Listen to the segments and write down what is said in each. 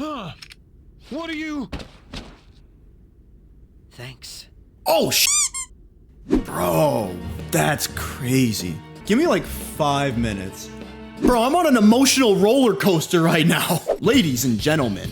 What are you? Thanks. Oh, bro, that's crazy. Give me like 5 minutes. Bro, I'm on an emotional roller coaster right now. Ladies and gentlemen,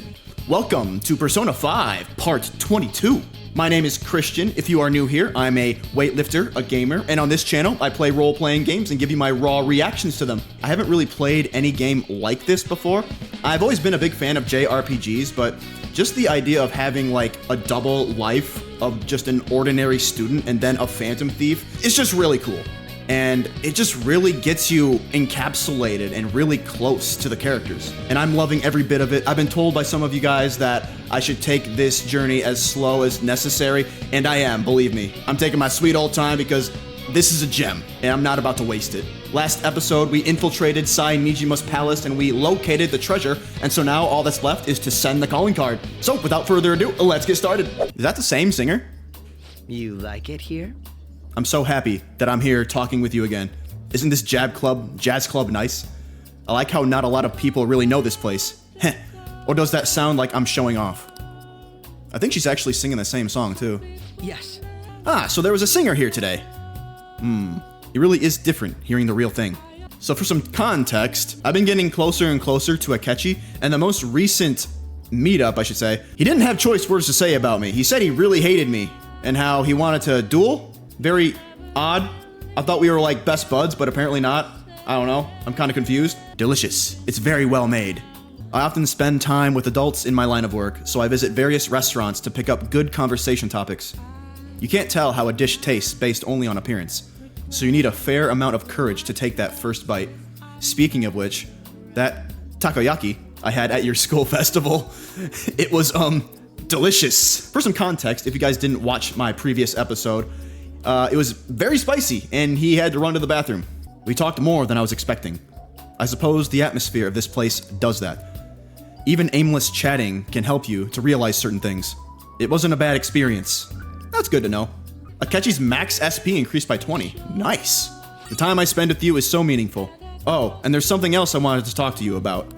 welcome to Persona 5, Part 22. My name is Christian. If you are new here, I'm a weightlifter, a gamer, and on this channel, I play role-playing games and give you my raw reactions to them. I haven't really played any game like this before. I've always been a big fan of JRPGs, but just the idea of having like a double life of just an ordinary student and then a phantom thief is just really cool. And it just really gets you encapsulated and really close to the characters. And I'm loving every bit of it. I've been told by some of you guys that I should take this journey as slow as necessary, and I am, believe me. I'm taking my sweet old time because this is a gem, and I'm not about to waste it. Last episode, we infiltrated Sai Nijima's palace and we located the treasure, and so now all that's left is to send the calling card. So without further ado, let's get started. Is that the same singer? You like it here? I'm so happy that I'm here talking with you again. Isn't this jazz club nice? I like how not a lot of people really know this place. Heh. Or does that sound like I'm showing off? I think she's actually singing the same song too. Yes. Ah, so there was a singer here today. It really is different hearing the real thing. So for some context, I've been getting closer and closer to Akechi, and the most recent meetup, I should say, he didn't have choice words to say about me. He said he really hated me and how he wanted to duel. Very odd. I thought we were like best buds, but apparently not. I don't know. I'm kind of confused. Delicious. It's very well made. I often spend time with adults in my line of work, so I visit various restaurants to pick up good conversation topics. You can't tell how a dish tastes based only on appearance, so you need a fair amount of courage to take that first bite. Speaking of which, that takoyaki I had at your school festival, it was, delicious. For some context, if you guys didn't watch my previous episode, it was very spicy, and he had to run to the bathroom. We talked more than I was expecting. I suppose the atmosphere of this place does that. Even aimless chatting can help you to realize certain things. It wasn't a bad experience. That's good to know. Akechi's max SP increased by 20. Nice. The time I spend with you is so meaningful. Oh, and there's something else I wanted to talk to you about.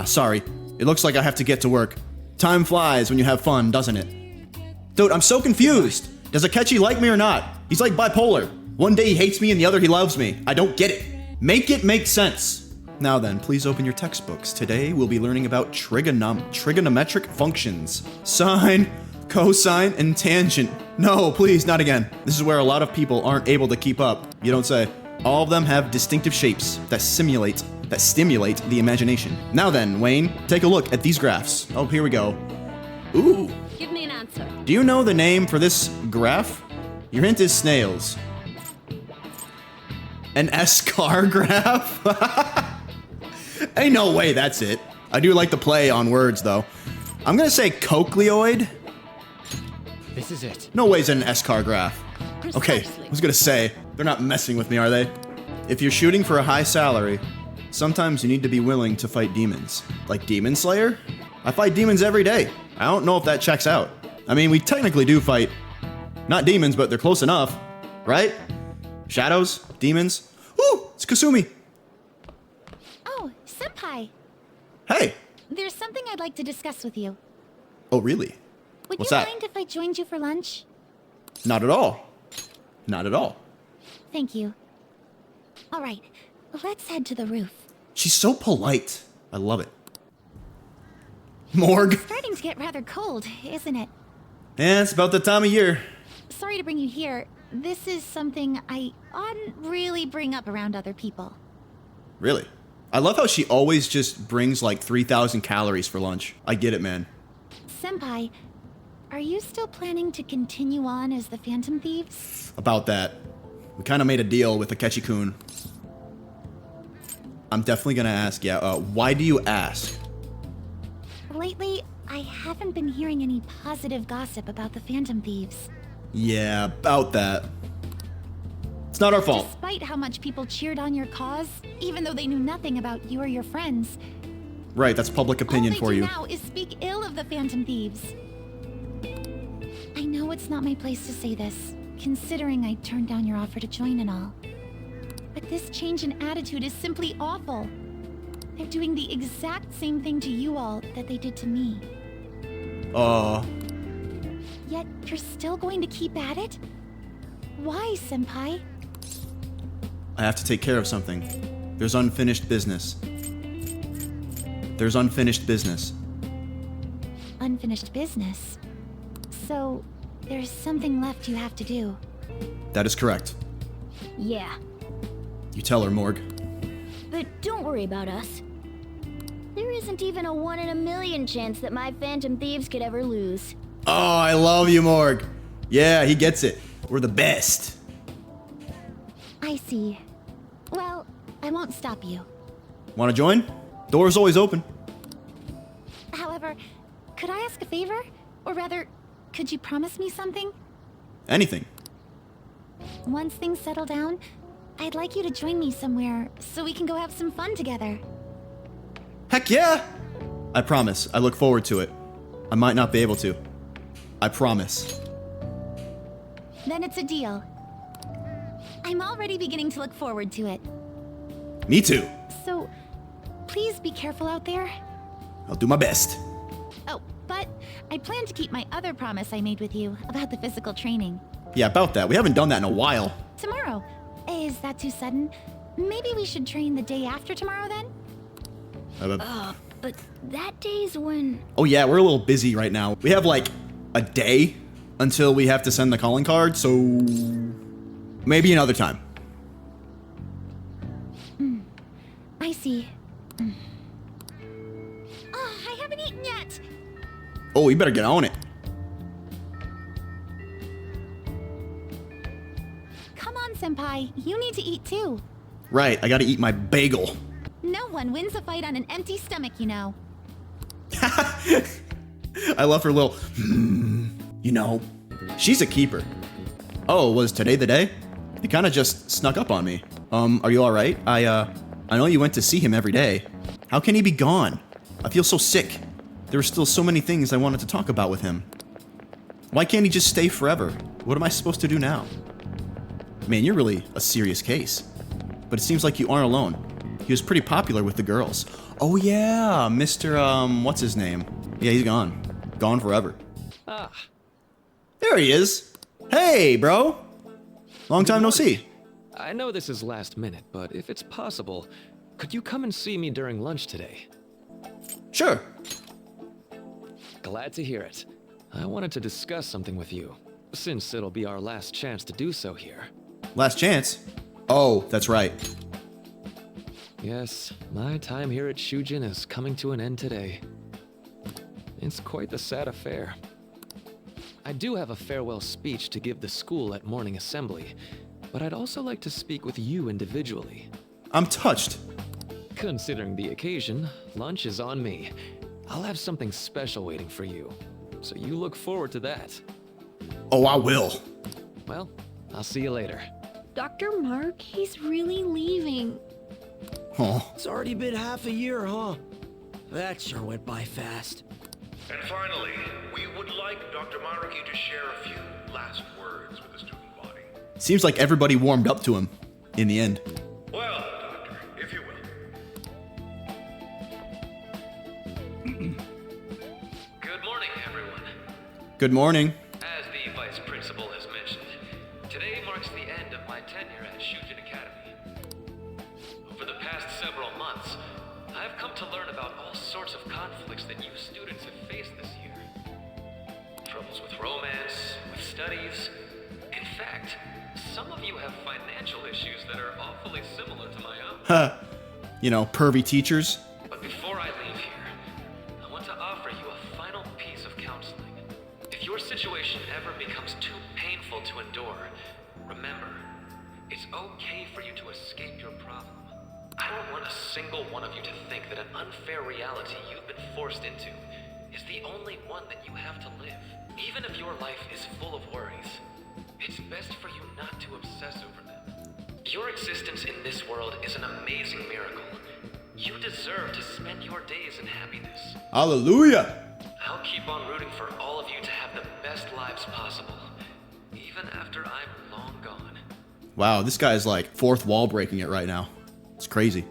Sorry. It looks like I have to get to work. Time flies when you have fun, doesn't it? Dude, I'm so confused. Does Akechi like me or not? He's like bipolar. One day he hates me and the other he loves me. I don't get it. Make it make sense. Now then, please open your textbooks. Today we'll be learning about trigonometric functions. Sine, cosine, and tangent. No, please, not again. This is where a lot of people aren't able to keep up. You don't say. All of them have distinctive shapes that stimulate the imagination. Now then, Wayne, take a look at these graphs. Oh, here we go. Ooh. Give me an answer. Do you know the name for this graph? Your hint is snails. An S-car graph? Ain't no way that's it. I do like the play on words, though. I'm gonna say cochleoid. This is it. No way's an S-car graph. Okay, Precisely. I was gonna say, they're not messing with me, are they? If you're shooting for a high salary, sometimes you need to be willing to fight demons. Like Demon Slayer? I fight demons every day. I don't know if that checks out. I mean, we technically do fight, not demons, but they're close enough, right? Shadows, demons. Ooh, it's Kasumi. Oh, Senpai. Hey. There's something I'd like to discuss with you. Oh, really? Would What's you that? mind if I joined you for lunch? Not at all. Not at all. Thank you. All right, let's head to the roof. She's so polite. I love it. Morgue. Starting to get rather cold, isn't it? Yeah, it's about the time of year. Sorry to bring you here. This is something I oughtn't really bring up around other people. Really? I love how she always just brings like 3,000 calories for lunch. I get it, man. Senpai, are you still planning to continue on as the Phantom Thieves? About that. We kind of made a deal with Akechi-kun. I'm definitely gonna ask, yeah, why do you ask? Lately, I haven't been hearing any positive gossip about the Phantom Thieves. Yeah, about that. It's not our fault. Despite how much people cheered on your cause, even though they knew nothing about you or your friends, Right, that's public opinion all for they do you. now is speak ill of the Phantom Thieves. I know it's not my place to say this, considering I turned down your offer to join and all. But this change in attitude is simply awful. They're doing the exact same thing to you all that they did to me. Yet you're still going to keep at it? Why, Senpai? I have to take care of something. There's unfinished business. There's unfinished business. Unfinished business? So, there's something left you have to do. That is correct. Yeah, You tell her, Morg. but don't worry about us. There isn't even a 1 in a million chance that my Phantom Thieves could ever lose. Oh, I love you, Morg. Yeah, he gets it. We're the best. I see. Well, I won't stop you. Want to join? Door's always open. However, could I ask a favor? Or rather, could you promise me something? Anything. Once things settle down, I'd like you to join me somewhere so we can go have some fun together. Heck yeah! I promise. I look forward to it. I might not be able to. I promise. Then it's a deal. I'm already beginning to look forward to it. Me too. So, please be careful out there. I'll do my best. Oh, but I plan to keep my other promise I made with you about the physical training. Yeah, about that. We haven't done that in a while. Tomorrow. Is that too sudden? Maybe we should train the day after tomorrow then? But that day's when... Oh yeah, we're a little busy right now. We have like a day until we have to send the calling card, so maybe another time. I see. Oh, I haven't eaten yet! Oh, you better get on it. Come on, Senpai. You need to eat too. Right, I gotta eat my bagel. No one wins a fight on an empty stomach, you know. I love her little, you know. She's a keeper. Oh, was today the day? He kind of just snuck up on me. Are you all right? I know you went to see him every day. How can he be gone? I feel so sick. There are still so many things I wanted to talk about with him. Why can't he just stay forever? What am I supposed to do now? Man, you're really a serious case. But it seems like you aren't alone. He was pretty popular with the girls. Oh yeah, Mr. What's his name? Yeah, he's gone. Gone forever. Ah, There he is. Hey, bro. Long time no see. I know this is last minute, but if it's possible, could you come and see me during lunch today? Sure. Glad to hear it. I wanted to discuss something with you, since it'll be our last chance to do so here. Last chance. Oh, that's right. Yes, my time here at Shujin is coming to an end today. It's quite the sad affair. I do have a farewell speech to give the school at morning assembly, but I'd also like to speak with you individually. I'm touched. Considering the occasion, lunch is on me. I'll have something special waiting for you, so you look forward to that. Oh, I will. Well, I'll see you later. Dr. Mark, he's really leaving. Oh, It's already been half a year, huh? That sure went by fast. And finally, we would like Dr. Maruki to share a few last words with the student body. seems like everybody warmed up to him in the end. Well, Doctor, if you will. Good morning, everyone. Good morning. As the Vice Principal has mentioned, today marks the end of my tenure at Shujin Academy. Over the past several months, I've come to learn about all sorts of conflicts that you students have faced this year. Troubles with romance, with studies. In fact, some of you have financial issues that are awfully similar to my own. Huh. You know, pervy teachers. But before I leave here, I want to offer you a final piece of counseling. If your situation ever becomes too painful to endure, remember, it's okay for you to escape your problem. I don't want a single one of you to think that an unfair reality you've been forced into is the only one that you have to live. Even if your life is full of worries, it's best for you not to obsess over them. Your existence in this world is an amazing miracle. You deserve to spend your days in happiness. Hallelujah. I'll keep on rooting for all of you to have the best lives possible, even after I'm long gone. Wow, this guy's like fourth wall breaking it right now. It's crazy.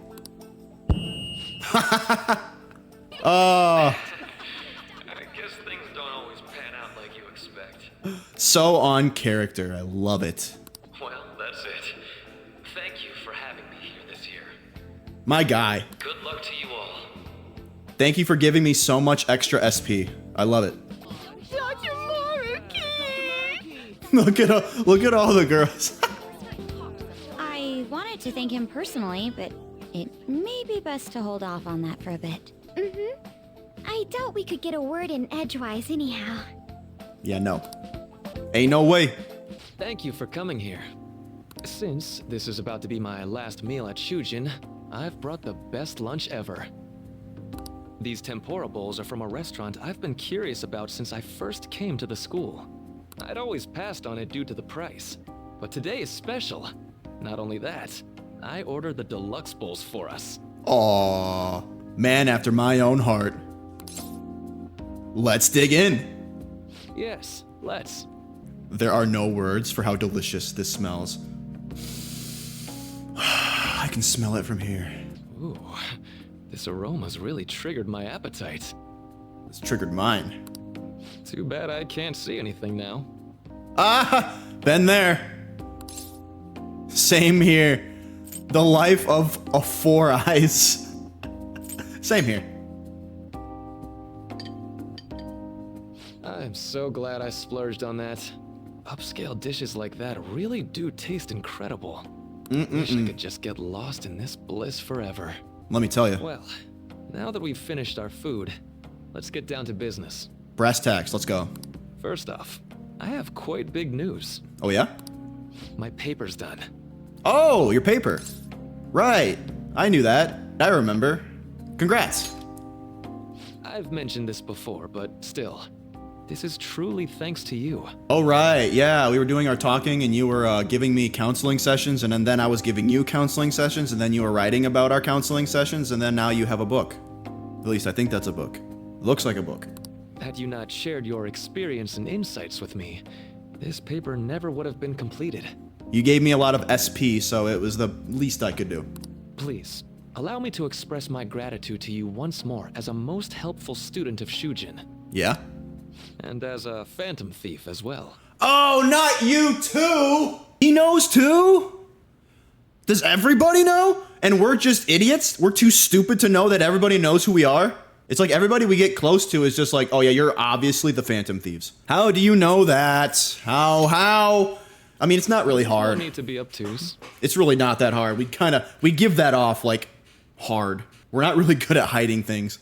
I guess things don't always pan out like you expect. So on character. I love it. Well, that's it. Thank you for having me here this year. My guy. Good luck to you all. Thank you for giving me so much extra SP. I love it. Dr. Maruki! Look at all the girls. I wanted to thank him personally, but it may be best to hold off on that for a bit. I doubt we could get a word in edgewise anyhow. Yeah, no. Ain't no way. Thank you for coming here. Since this is about to be my last meal at Shujin, I've brought the best lunch ever. These tempura bowls are from a restaurant I've been curious about since I first came to the school. I'd always passed on it due to the price, but today is special. Not only that, I ordered the deluxe bowls for us. Aww. Man after my own heart. Let's dig in. Yes, let's. There are no words for how delicious this smells. I can smell it from here. Ooh, this aroma's really triggered my appetite. It's triggered mine. Too bad I can't see anything now. Ah, been there. Same here. The life of a four eyes. Same here. I'm so glad I splurged on that. Upscale dishes like that really do taste incredible. Wish I could just get lost in this bliss forever. Let me tell you. Well, now that we've finished our food, let's get down to business. Brass tacks, let's go. First off, I have quite big news. Oh yeah? My paper's done. Oh, your paper. Right. I knew that. I remember. Congrats. I've mentioned this before, but still, this is truly thanks to you. Oh, right. Yeah, we were doing our talking and you were giving me counseling sessions and then I was giving you counseling sessions and then you were writing about our counseling sessions and then now you have a book. At least I think that's a book. Looks like a book. Had you not shared your experience and insights with me, this paper never would have been completed. You gave me a lot of SP, so it was the least I could do. Please, allow me to express my gratitude to you once more as a most helpful student of Shujin, Yeah? and as a phantom thief as well. Oh, not you too! He knows too? Does everybody know? And we're just idiots? We're too stupid to know that everybody knows who we are? It's like everybody we get close to is just like, oh yeah, you're obviously the Phantom Thieves. How do you know that? How? I mean, it's not really No hard. need to be obtuse. It's really not that hard. We give that off like hard. We're not really good at hiding things.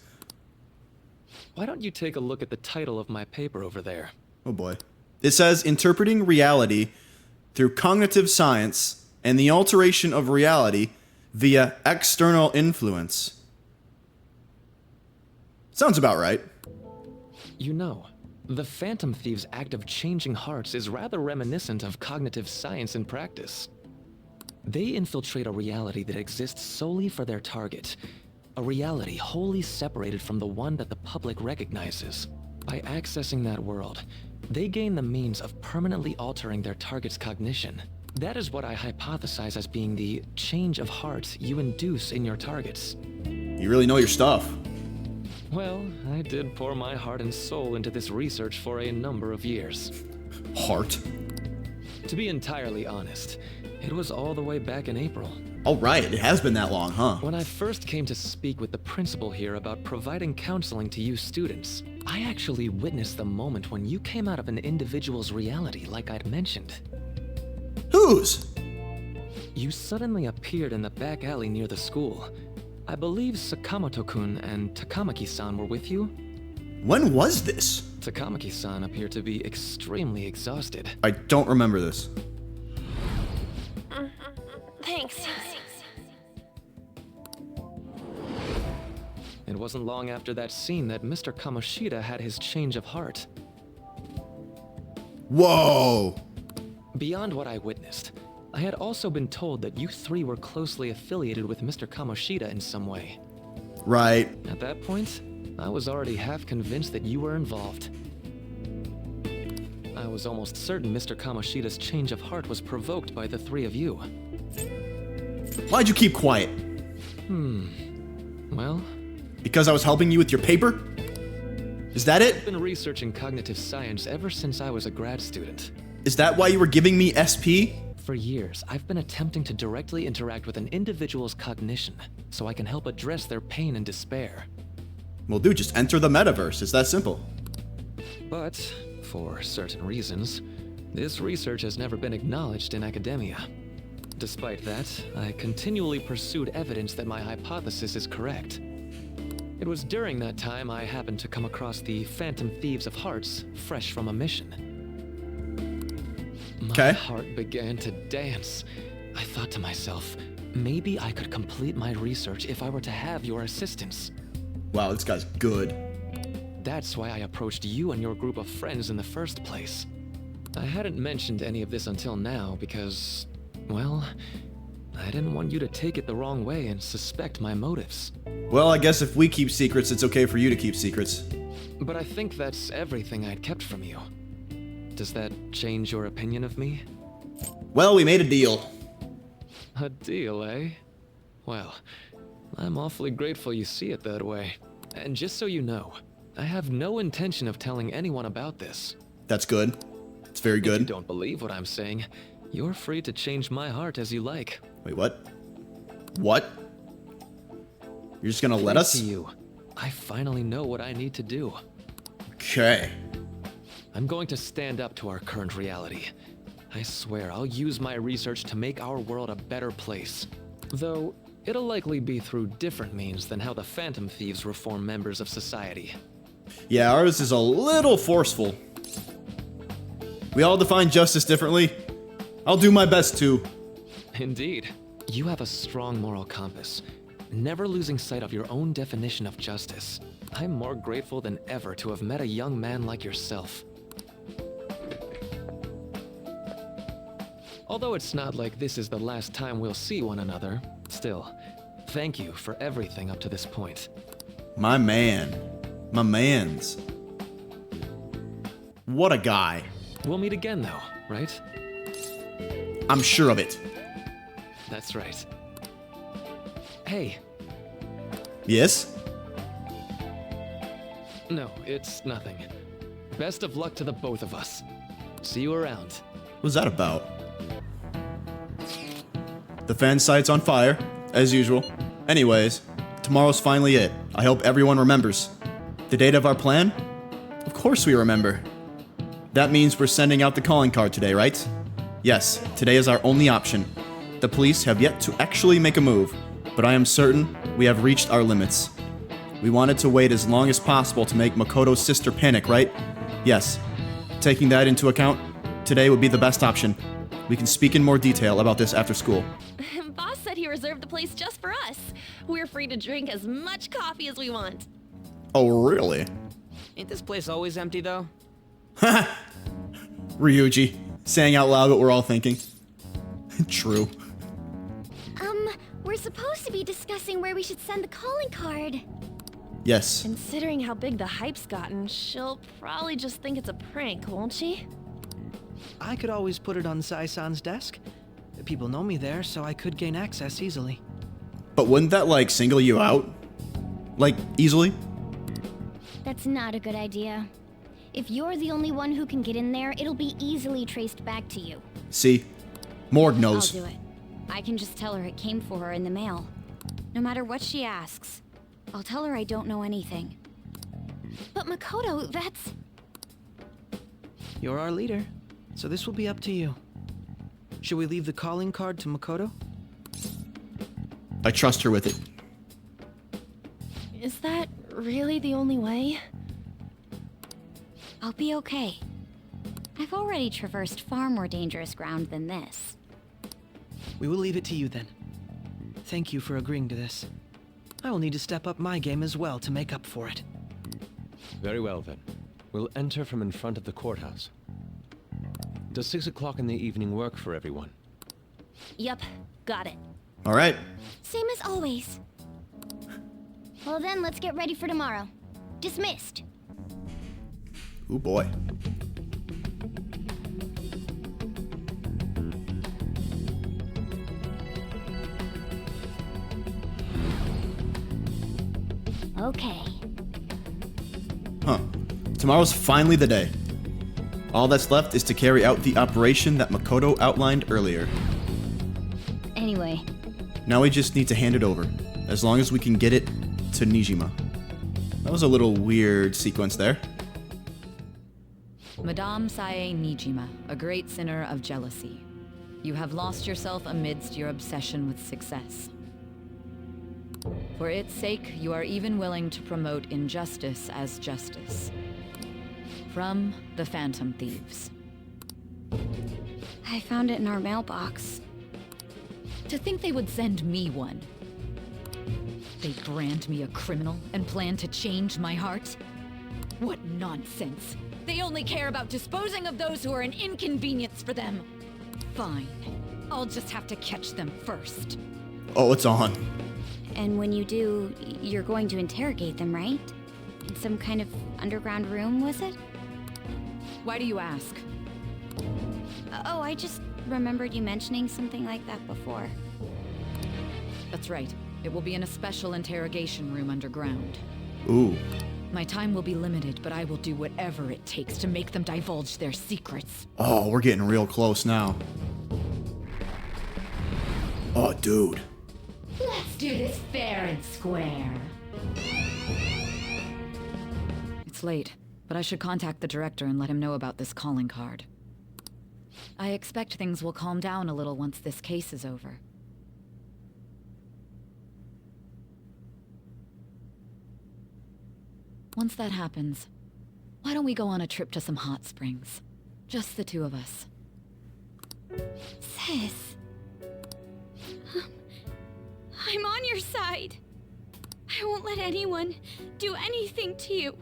Why don't you take a look at the title of my paper over there? Oh boy. It says interpreting reality through cognitive science and the alteration of reality via external influence. Sounds about right. You know, the Phantom Thieves' act of changing hearts is rather reminiscent of cognitive science in practice. They infiltrate a reality that exists solely for their target, a reality wholly separated from the one that the public recognizes. By accessing that world, they gain the means of permanently altering their target's cognition. That is what I hypothesize as being the change of heart you induce in your targets. You really know your stuff. Well, I did pour my heart and soul into this research for a number of years. Heart. To be entirely honest, it was all the way back in April. Oh right, it has been that long, huh? When I first came to speak with the principal here about providing counseling to you students, I actually witnessed the moment when you came out of an individual's reality like I'd mentioned. Whose? You suddenly appeared in the back alley near the school. I believe Sakamoto-kun and Takamaki-san were with you? When was this? Takamaki-san appeared to be extremely exhausted. I don't remember this. Thanks. It wasn't long after that scene that Mr. Kamoshida had his change of heart. Whoa! Beyond what I witnessed, I had also been told that you three were closely affiliated with Mr. Kamoshida in some way. Right. At that point, I was already half convinced that you were involved. I was almost certain Mr. Kamoshida's change of heart was provoked by the three of you. Why'd you keep quiet? Well, Because I was helping you with your paper? Is that I've it? been researching cognitive science ever since I was a grad student. Is that why you were giving me SP? For years, I've been attempting to directly interact with an individual's cognition so I can help address their pain and despair. Well, dude, just enter the metaverse. It's that simple. But, for certain reasons, this research has never been acknowledged in academia. Despite that, I continually pursued evidence that my hypothesis is correct. It was during that time I happened to come across the Phantom Thieves of Hearts, fresh from a mission. My heart began to dance. I thought to myself, maybe I could complete my research if I were to have your assistance. Wow, this guy's good. That's why I approached you and your group of friends in the first place. I hadn't mentioned any of this until now because, well, I didn't want you to take it the wrong way and suspect my motives. Well, I guess if we keep secrets, it's okay for you to keep secrets. But I think that's everything I'd kept from you. Does that change your opinion of me? Well, we made a deal. A deal, eh? Well, I'm awfully grateful you see it that way. And just so you know, I have no intention of telling anyone about this. That's good. It's very good. If you don't believe what I'm saying, you're free to change my heart as you like. Wait, what? What? You're just gonna let us? To you, I finally know what I need to do. Okay. I'm going to stand up to our current reality. I swear I'll use my research to make our world a better place. Though, it'll likely be through different means than how the Phantom Thieves reform members of society. Yeah, ours is a little forceful. We all define justice differently. I'll do my best to. Indeed. You have a strong moral compass, never losing sight of your own definition of justice. I'm more grateful than ever to have met a young man like yourself. Although it's not like this is the last time we'll see one another, still, thank you for everything up to this point. My man. My mans. What a guy. We'll meet again though, right? I'm sure of it. That's right. Hey. Yes? No, it's nothing. Best of luck to the both of us. See you around. What's that about? The fan site's on fire, as usual. Anyways, tomorrow's finally it. I hope everyone remembers. The date of our plan? Of course we remember. That means we're sending out the calling card today, right? Yes, today is our only option. The police have yet to actually make a move, but I am certain we have reached our limits. We wanted to wait as long as possible to make Makoto's sister panic, right? Yes. Taking that into account, today would be the best option. We can speak in more detail about this after school. Boss said he reserved the place just for us. We're free to drink as much coffee as we want. Oh, really? Ain't this place always empty, though? Ryuji, saying out loud what we're all thinking. True. We're supposed to be discussing where we should send the calling card. Yes. Considering how big the hype's gotten, she'll probably just think it's a prank, won't she? I could always put it on Sai-san's desk. People know me there, so I could gain access easily. But wouldn't that, like, single you out? Like, easily? That's not a good idea. If you're the only one who can get in there, it'll be easily traced back to you. See? Morg knows. I'll do it. I can just tell her it came for her in the mail. No matter what she asks, I'll tell her I don't know anything. But Makoto, that's... You're our leader, so this will be up to you. Should we leave the calling card to Makoto? I trust her with it. Is that really the only way? I'll be okay. I've already traversed far more dangerous ground than this. We will leave it to you then. Thank you for agreeing to this. I will need to step up my game as well to make up for it. Very well then. We'll enter from in front of the courthouse. Does 6 o'clock in the evening work for everyone? Yep, got it. All right. Same as always. Well then, let's get ready for tomorrow. Dismissed. Ooh, boy. Okay. Huh. Tomorrow's finally the day. All that's left is to carry out the operation that Makoto outlined earlier. Anyway, Now we just need to hand it over, as long as we can get it to Nijima. That was a little weird sequence there. Madame Sae Nijima, a great sinner of jealousy. You have lost yourself amidst your obsession with success. For its sake, you are even willing to promote injustice as justice. From the Phantom Thieves. I found it in our mailbox. To think they would send me one. They brand me a criminal and plan to change my heart? What nonsense! They only care about disposing of those who are an inconvenience for them. Fine. I'll just have to catch them first. Oh, it's on. And when you do, you're going to interrogate them, right? In some kind of underground room, was it? Why do you ask? Oh, I just remembered you mentioning something like that before. That's right. It will be in a special interrogation room underground. Ooh. My time will be limited, but I will do whatever it takes to make them divulge their secrets. Oh, we're getting real close now. Oh, dude. Let's do this fair and square. It's late, but I should contact the director and let him know about this calling card. I expect things will calm down a little once this case is over. Once that happens, why don't we go on a trip to some hot springs? Just the two of us. Sis. I'm on your side. I won't let anyone do anything to you.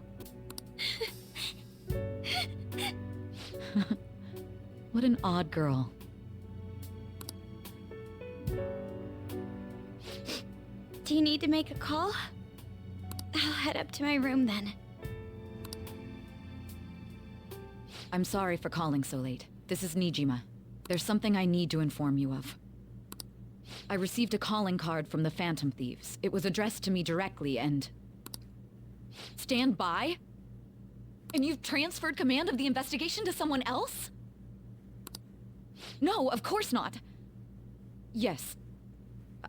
What an odd girl. Do you need to make a call? I'll head up to my room then. I'm sorry for calling so late. This is Nijima. There's something I need to inform you of. I received a calling card from the Phantom Thieves. It was addressed to me directly and... Stand by? And you've transferred command of the investigation to someone else? No, of course not. Yes,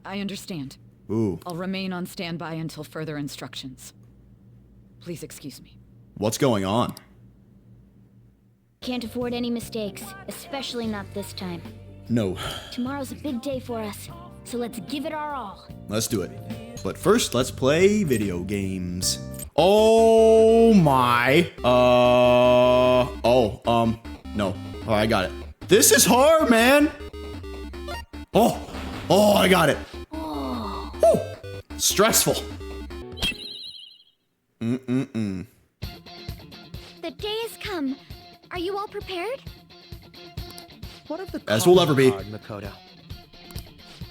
I understand. Ooh. I'll remain on standby until further instructions. Please excuse me. What's going on? can't afford any mistakes, especially not this time. No. Tomorrow's a big day for us, so let's give it our all. Let's do it. But first, let's play video games. Oh my. No. Oh, I got it. This is hard, man. Oh, I got it. Oh, stressful. The day has come. Are you all prepared? What of the As we'll ever be. card, Makoto?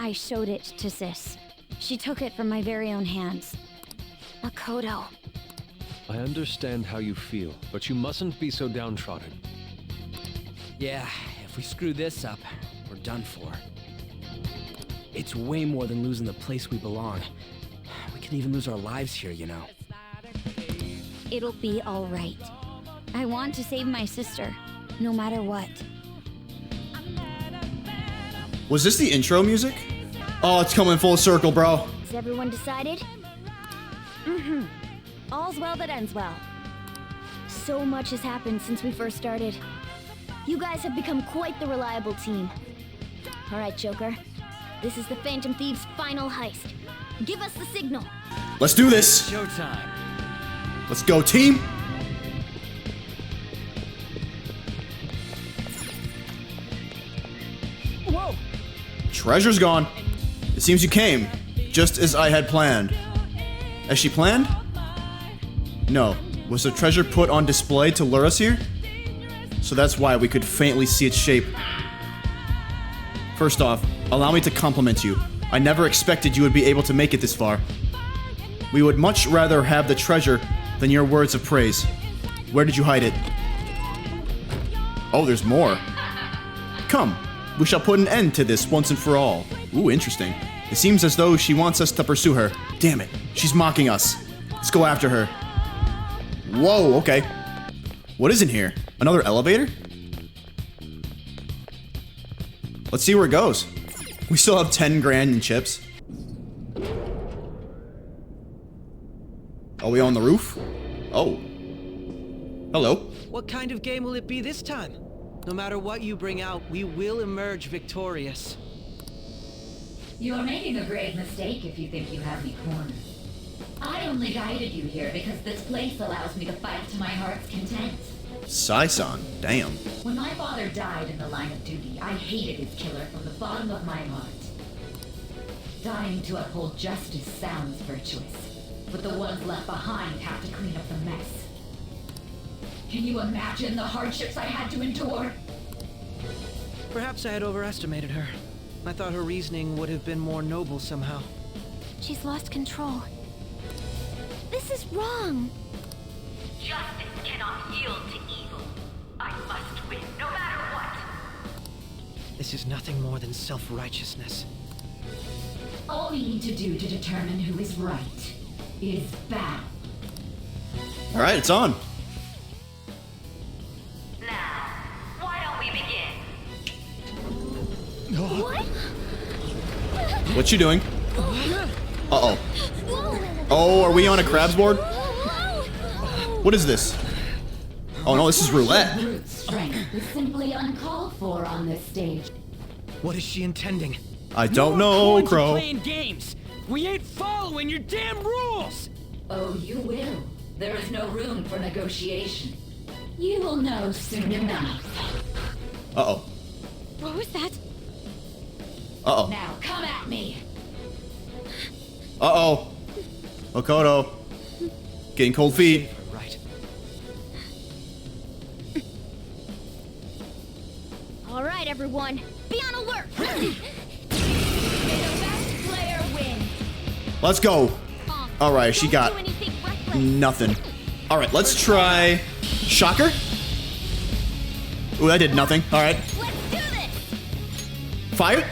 I showed it to Sis. She took it from my very own hands. Makoto. I understand how you feel, but you mustn't be so downtrodden. Yeah, if we screw this up, we're done for. It's way more than losing the place we belong. We could even lose our lives here, you know. It'll be all right. I want to save my sister, no matter what. Was this the intro music? Oh, it's coming full circle, bro. Has everyone decided? Mm-hmm. All's well that ends well. So much has happened since we first started. You guys have become quite the reliable team. All right, Joker. This is the Phantom Thieves' final heist. Give us the signal. Let's do this. Showtime. Let's go, team. Whoa! Treasure's gone. It seems you came, just as I had planned. As she planned? No. Was the treasure put on display to lure us here? So that's why we could faintly see its shape. First off, allow me to compliment you. I never expected you would be able to make it this far. We would much rather have the treasure than your words of praise. Where did you hide it? Oh, there's more. Come, we shall put an end to this once and for all. Ooh, interesting. It seems as though she wants us to pursue her. Damn it, she's mocking us. Let's go after her. Whoa, okay. What is in here? Another elevator? Let's see where it goes. We still have 10 grand in chips. Are we on the roof? Oh. Hello. What kind of game will it be this time? No matter what you bring out, we will emerge victorious. You're making a grave mistake if you think you have me cornered. I only guided you here because this place allows me to fight to my heart's content. Sai-san, damn. When my father died in the line of duty, I hated his killer from the bottom of my heart. Dying to uphold justice sounds virtuous, but the ones left behind have to clean up the mess. Can you imagine the hardships I had to endure? Perhaps I had overestimated her. I thought her reasoning would have been more noble somehow. She's lost control. This is wrong. Justice cannot yield to evil. I must win, no matter what. This is nothing more than self-righteousness. All we need to do to determine who is right is battle. All right, it's on. Now, why don't we begin? What? What you doing? Uh-oh. Oh, are we on a crab's board? What is this? Oh no, this is roulette. Brute strength is simply uncalled for on this stage. What is she intending? I don't know, Crow. Playing games. We ain't following your damn rules. Oh, you will. There is no room for negotiation. You will know soon enough. Uh-oh. What was that? Uh-oh. Now come at me. Uh-oh. Makoto. Getting cold feet. Right. All right, everyone. Be on alert. May the best player win. Let's go. All right, she got Don't do anything reckless. nothing. All right, let's try Shocker. Ooh, that did nothing. All right. Let's do this. Fire.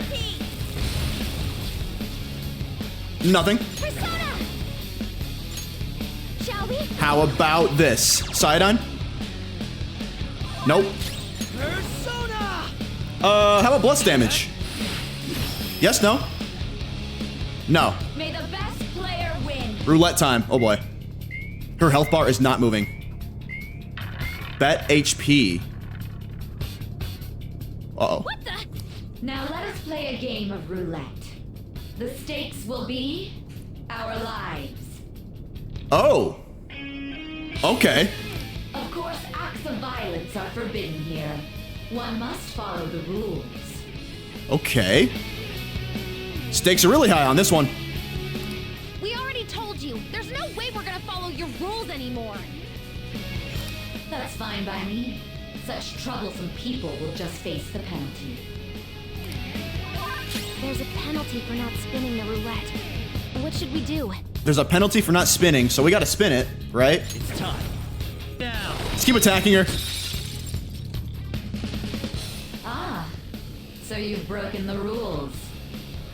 Nothing. Persona. Shall we? How about this? Sidon? Nope. Persona. How about blitz damage? Yes, no? No. May the best player win. Roulette time. Oh boy. Her health bar is not moving. Bet HP. Uh-oh. What the? Now let us play a game of roulette. The stakes will be our lives. Oh. Okay. Of course, acts of violence are forbidden here. One must follow the rules. Okay. Stakes are really high on this one. We already told you. There's no way we're gonna follow your rules anymore. That's fine by me. Such troublesome people will just face the penalty. There's a penalty for not spinning the roulette. What should we do? There's a penalty for not spinning, so we gotta spin it, right? It's time. Now. Let's keep attacking her. Ah, so you've broken the rules.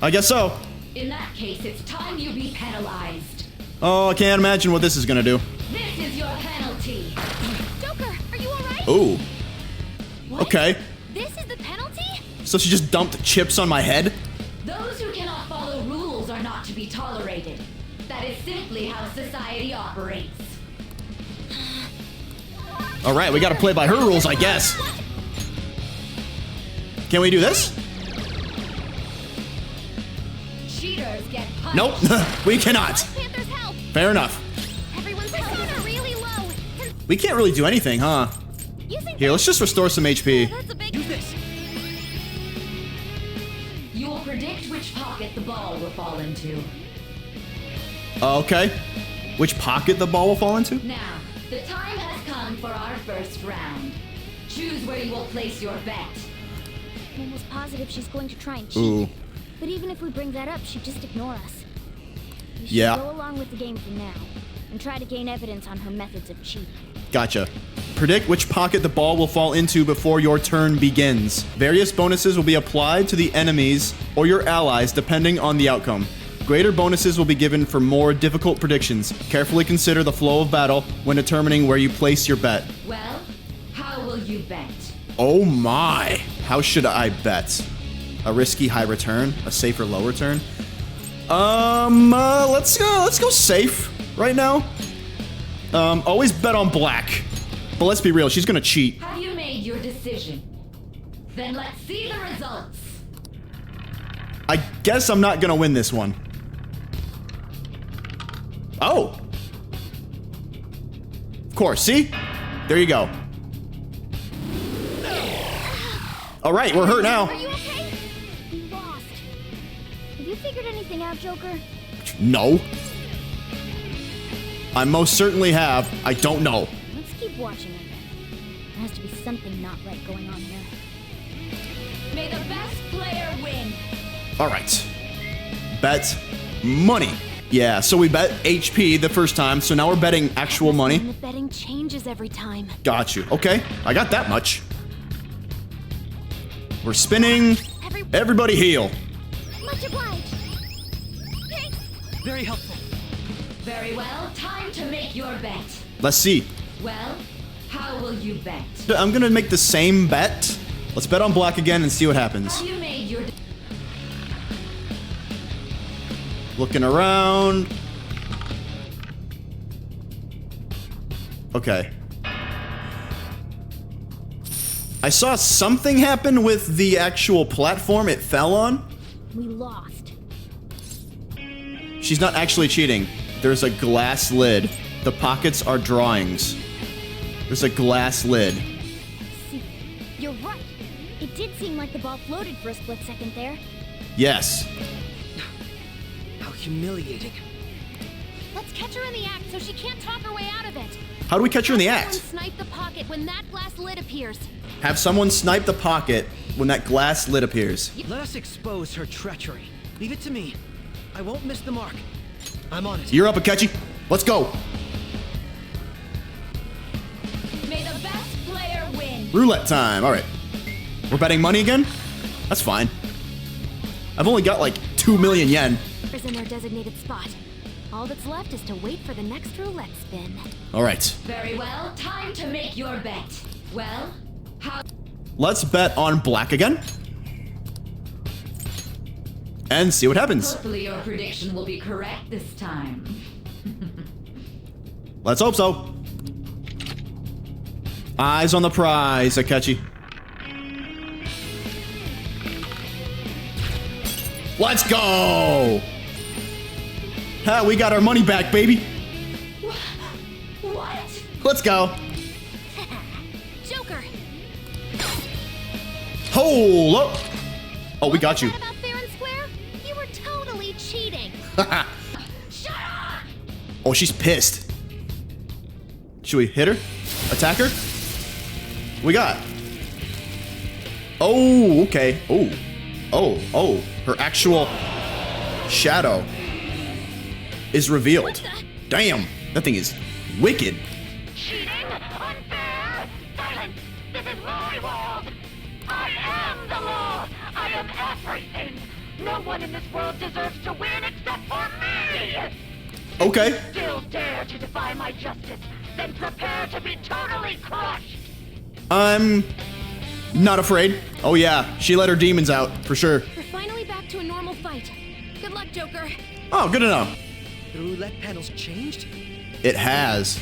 I guess so. In that case, it's time you be penalized. Oh, I can't imagine what this is gonna do. This is your penalty. Joker, are you alright? Ooh. What? Okay. This is the penalty? So she just dumped chips on my head? Those who cannot follow rules are not to be tolerated. That is simply how society operates. All right, we gotta play by her rules, I guess. Can we do this? Cheaters get punished. Nope, we cannot. Panther's help. Fair enough. Everyone's persona really low. We can't really do anything, huh? Using Here, let's just restore some HP. That's a big. Use this. You will predict which pocket the ball will fall into. Okay. Which pocket the ball will fall into? Now, the time has come for our first round. Choose where you will place your bet. I'm almost positive she's going to try and cheat. Ooh. But even if we bring that up, she'd just ignore us. We should Yeah. go along with the game for now and try to gain evidence on her methods of cheating. Gotcha. Predict which pocket the ball will fall into before your turn begins. Various bonuses will be applied to the enemies or your allies depending on the outcome. Greater bonuses will be given for more difficult predictions. Carefully consider the flow of battle when determining where you place your bet. Well, how will you bet? Oh my. How should I bet? A risky high return? A safer low return? Let's go safe right now. Always bet on black. But let's be real, she's gonna cheat. Have you made your decision? Then let's see the results. I guess I'm not gonna win this one. Oh. Of course, see? There you go. All right, we're hurt now. Are you okay? We lost. Have you figured anything out, Joker? No. I most certainly have. I don't know. Let's keep watching it then. There has to be something not right going on here. May the best player win. All right. Bet money. Yeah, so we bet HP the first time, so now we're betting actual money. And the betting changes every time. Got you. Okay, I got that much. We're spinning. Everybody heal. Much obliged. Thanks. Very helpful. Very well, time to make your bet. Let's see. Well, how will you bet? I'm gonna make the same bet. Let's bet on black again and see what happens. Have you made your Looking around. Okay. I saw something happen with the actual platform it fell on. We lost. She's not actually cheating. There's a glass lid. The pockets are drawings. There's a glass lid. See, you're right. It did seem like the ball floated for a split second there. Yes. How humiliating. Let's catch her in the act so she can't talk her way out of it. How do we catch her in the Someone act? snipe the pocket when that glass lid appears. Have someone snipe the pocket when that glass lid appears. Let us expose her treachery. Leave it to me. I won't miss the mark. I'm on it. You're up, Akechi. Let's go. May the best player win. Roulette time. All right. We're betting money again? That's fine. I've only got like 2 million yen. Is in their designated spot. All that's left is to wait for the next roulette spin. All right. Very well, time to make your bet. Well, how... Let's bet on black again. And see what happens. Hopefully your prediction will be correct this time. Let's hope so. Eyes on the prize, Akechi. Let's go! Ha, we got our money back, baby. What? Let's go. Joker! Hold up. Oh, we got you. About fair and square? You were totally cheating. Shut up! Oh, she's pissed. Should we hit her? Attack her? We got. Oh, okay. Oh. Oh. Her actual shadow is revealed. Damn. That thing is wicked. Cheating? Unfair? Silence! This is my world! I am the law! I am everything! No one in this world deserves to win except for me! Okay. If you still dare to defy my justice, then prepare to be totally crushed! I'm not afraid. Oh yeah, she let her demons out, for sure. We're finally back to a normal fight. Good luck, Joker. Oh, good enough. The roulette panel's changed? It has.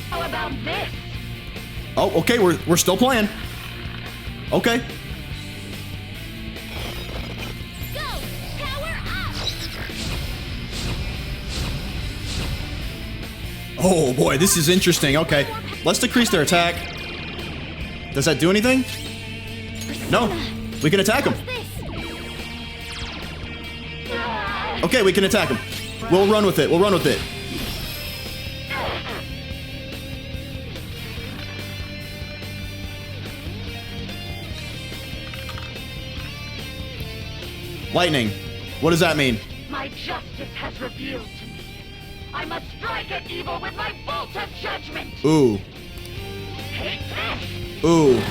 How about this? Oh, okay, we're still playing. Okay. Go! Power up! Oh boy, this is interesting. Okay, let's decrease their attack. Does that do anything? No, we can attack them. Okay, we can attack them. We'll run with it. We'll run with it. Lightning. What does that mean? My justice has revealed to me. I must strike at evil with my bolt of judgment! Ooh. Take this! Ooh.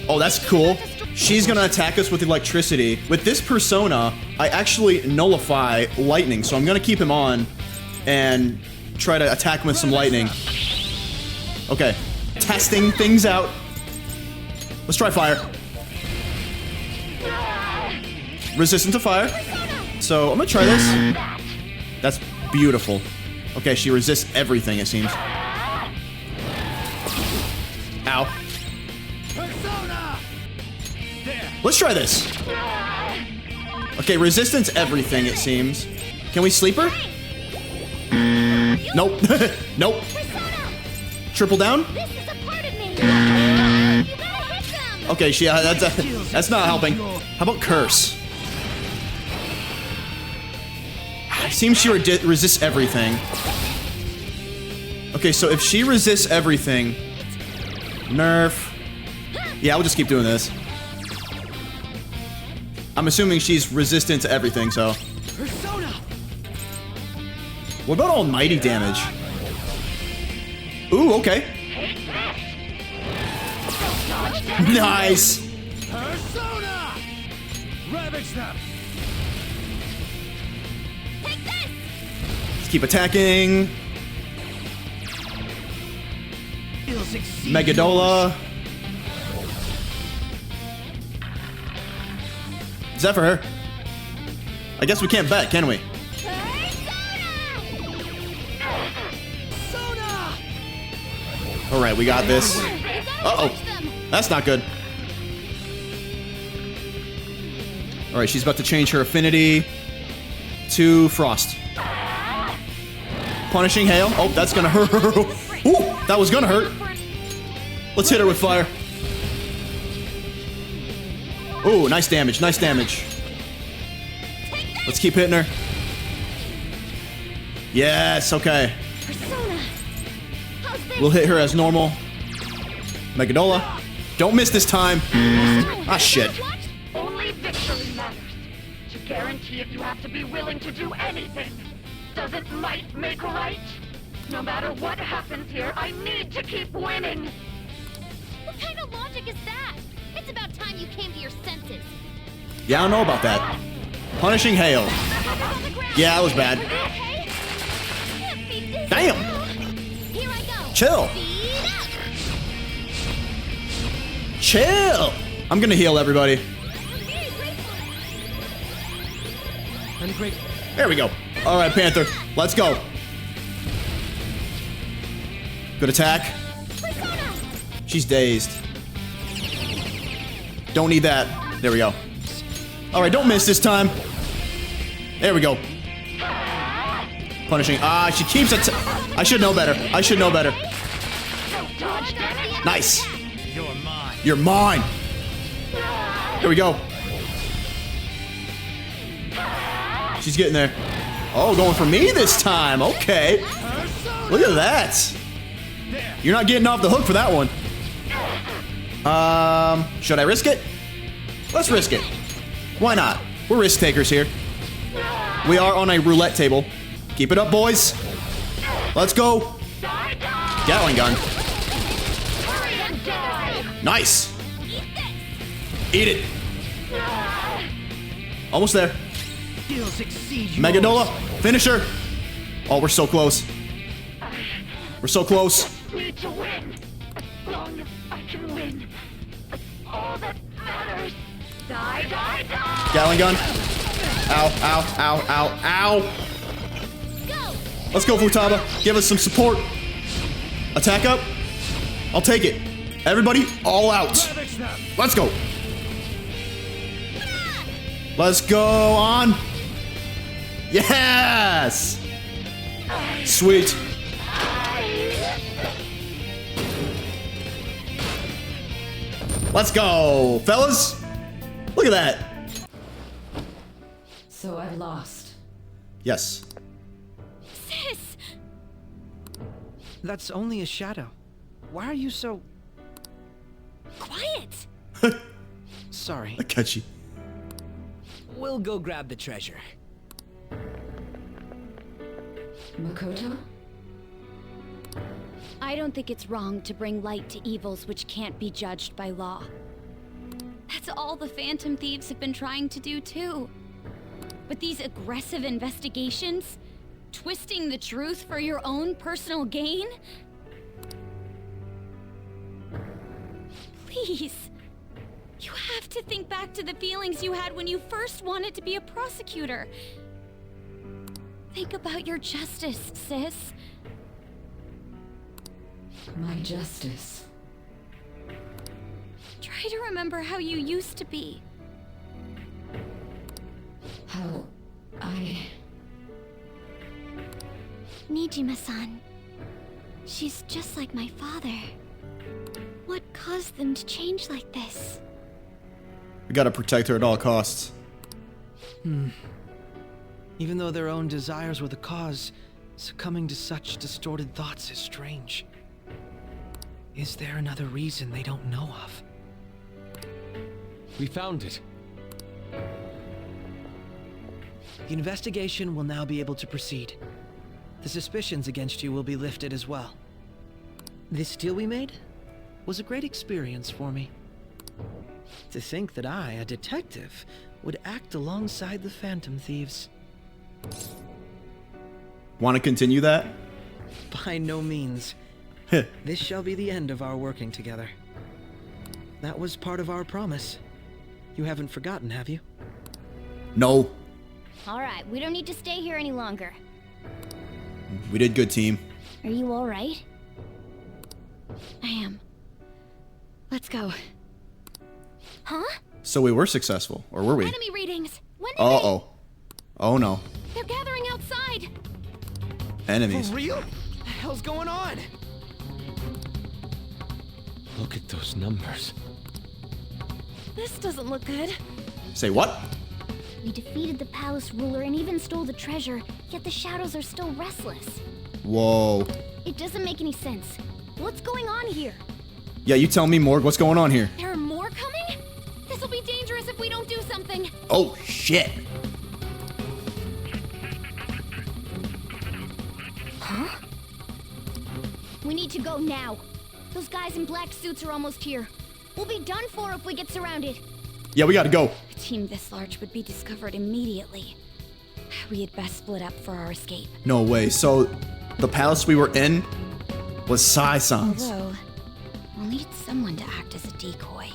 Oh, that's cool. she's gonna attack us with electricity. With this persona, I actually nullify lightning, so I'm gonna keep him on and try to attack him with some lightning. Okay, testing things out. Let's try fire. Resistant to fire. So I'm gonna try this. That's beautiful. Okay, she resists everything, it seems. Ow. Let's try this. Okay, resistance everything, it seems. Can we sleep her? Nope. Nope. Triple down? Okay, that's not helping. How about curse? It seems she resists everything. Okay, so if she resists everything, nerf. Yeah, we'll just keep doing this. I'm assuming she's resistant to everything, so. What about almighty damage? Ooh, okay. Nice. Persona! Ravage them! Let's keep attacking. Megadola. Is that for her? I guess we can't bet, can we? Alright, we got this. Uh-oh. That's not good. Alright, she's about to change her affinity to Frost. Punishing Hail. Oh, that's gonna hurt. Ooh, that was gonna hurt. Let's hit her with fire. Ooh, nice damage, nice damage. Let's keep hitting her. Yes, okay. We'll hit her as normal. Megadola. Don't miss this time. Ah, shit. Only victory matters. To guarantee it, you have to be willing to do anything. Doesn't might make right? No matter what happens here, I need to keep winning. What kind of logic is that? It's about time you came to your senses. Yeah, I don't know about that. Punishing Hail. Yeah, that was bad. Damn. Here I go. Chill. Chill. I'm gonna heal everybody. There we go. All right, Panther. Let's go. Good attack. She's dazed. Don't need that. There we go. All right, don't miss this time. There we go. Punishing. Ah, she keeps it. I should know better. I should know better. Nice. You're mine. You're mine. There we go. She's getting there. Oh, going for me this time. Okay. Look at that. You're not getting off the hook for that one. Should I risk it? Let's risk it. Why not? We're risk takers here. We are on a roulette table. Keep it up, boys. Let's go. Gatling gun. Nice. Eat it. Almost there. Megadola, finish her. Oh, we're so close. We're so close. Need to win. As long as I can win. That's all that matters. Die, die, die. Gatling gun. Ow, ow, ow, ow, ow. Let's go, Futaba. Give us some support. Attack up. I'll take it. Everybody, all out. Let's go. Let's go on. Yes. Sweet. Let's go, fellas. Look at that. So I've lost. Yes. Sis! That's only a shadow. Why are you so... Quiet! Sorry. I catch you. We'll go grab the treasure. Makoto? I don't think it's wrong to bring light to evils which can't be judged by law. That's all the Phantom Thieves have been trying to do too. But these aggressive investigations, twisting the truth for your own personal gain? Please, you have to think back to the feelings you had when you first wanted to be a prosecutor. Think about your justice, sis. My justice. Try to remember how you used to be. How I... Nijima-san. She's just like my father. What caused them to change like this? We gotta protect her at all costs. Even though their own desires were the cause, succumbing to such distorted thoughts is strange. Is there another reason they don't know of? We found it. The investigation will now be able to proceed. The suspicions against you will be lifted as well. This deal we made was a great experience for me. To think that I, a detective, would act alongside the Phantom Thieves. Want to continue that? By no means. This shall be the end of our working together. That was part of our promise. You haven't forgotten, have you? No. Alright, we don't need to stay here any longer. We did good, team. Are you alright? I am. Let's go. Huh? So we were successful, or were we? Enemy readings! When did Uh-oh. Oh no. They're gathering outside! Enemies. For real? What the hell's going on? Look at those numbers. This doesn't look good. Say what? We defeated the palace ruler and even stole the treasure, yet the shadows are still restless. Whoa. It doesn't make any sense. What's going on here? Yeah, you tell me, Morg, what's going on here? There are more coming? This'll be dangerous if we don't do something. Oh, shit. Huh? We need to go now. Those guys in black suits are almost here. We'll be done for if we get surrounded. Yeah, we gotta go. A team this large would be discovered immediately. We had best split up for our escape. No way. So, the palace we were in was Sai-san's. Although, we'll need someone to act as a decoy.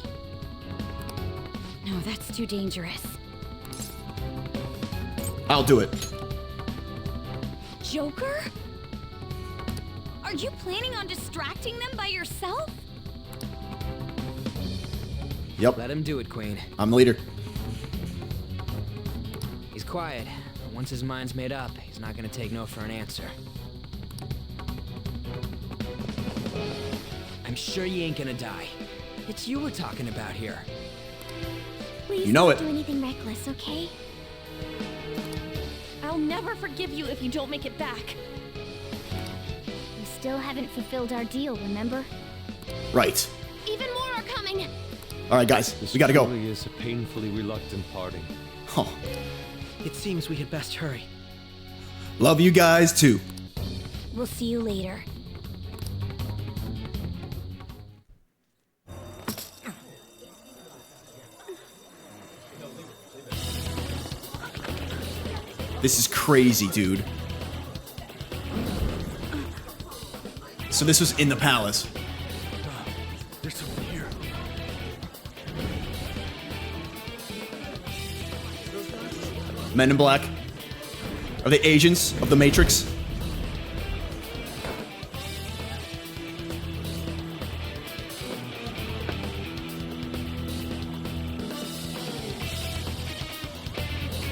No, that's too dangerous. I'll do it. Joker? Are you planning on distracting them by yourself? Yep. Let him do it, Queen. I'm the leader. He's quiet, but once his mind's made up, he's not gonna take no for an answer. I'm sure you ain't gonna die. It's you we're talking about here. Please You know don't it. do anything reckless, okay? I'll never forgive you if you don't make it back. We still haven't fulfilled our deal, remember? Right. Even more are coming! Alright, guys. This We gotta go. truly is a painfully reluctant parting. Oh. It seems we had best hurry. Love you guys, too. We'll see you later. This is crazy, dude. So this was in the palace. There's someone here. Men in black. Are they agents of the Matrix?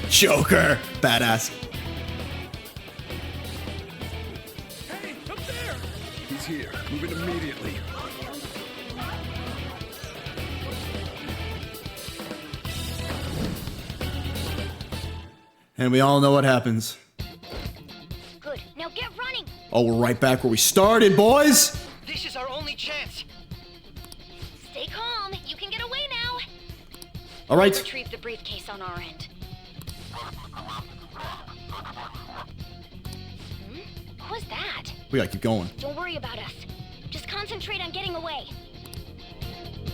Joker! Badass. Hey, up there! He's here. Move it immediately. And we all know what happens. Good. Now get running! Oh, we're right back where we started, boys! This is our only chance. Stay calm. You can get away now. Alright. Retrieve the briefcase on our end. What was that? We gotta keep going. Don't worry about us. Just concentrate on getting away.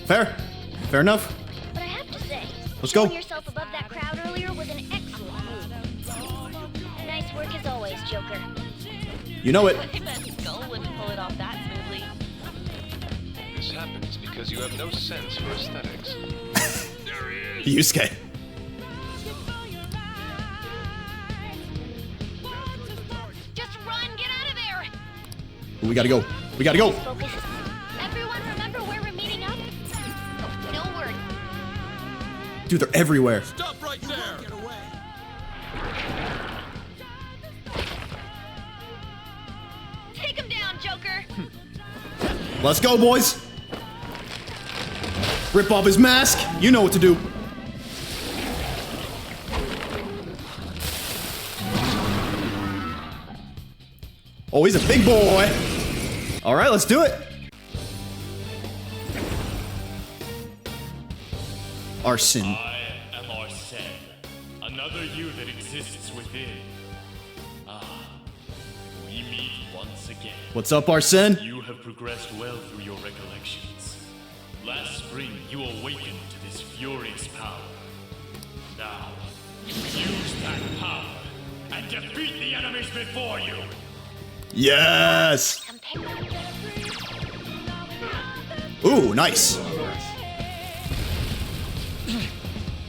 Fair. Fair enough. But I have to say. Let's go. Throwing yourself above that crowd earlier was an excellent move. Nice work as always, Joker. You know it. I bet Skull wouldn't pull it off that smoothly. This happens because you have no sense for aesthetics. There he is. Yusuke. Just run, get out of there! We gotta go. We gotta go. Focus. Everyone remember where we're meeting up? No word. Dude, they're everywhere. Stop right there! Get away! Take him down, Joker! Let's go, boys. Rip off his mask. You know what to do. Oh, he's a big boy. All right, let's do it. Arson. I am Arsene, another you that exists within. Ah, we meet once again. What's up, Arsene? You have progressed well through your recollections. Last spring, you awakened to this furious power. Now, use that power and defeat the enemies before you. Yes. Ooh, nice.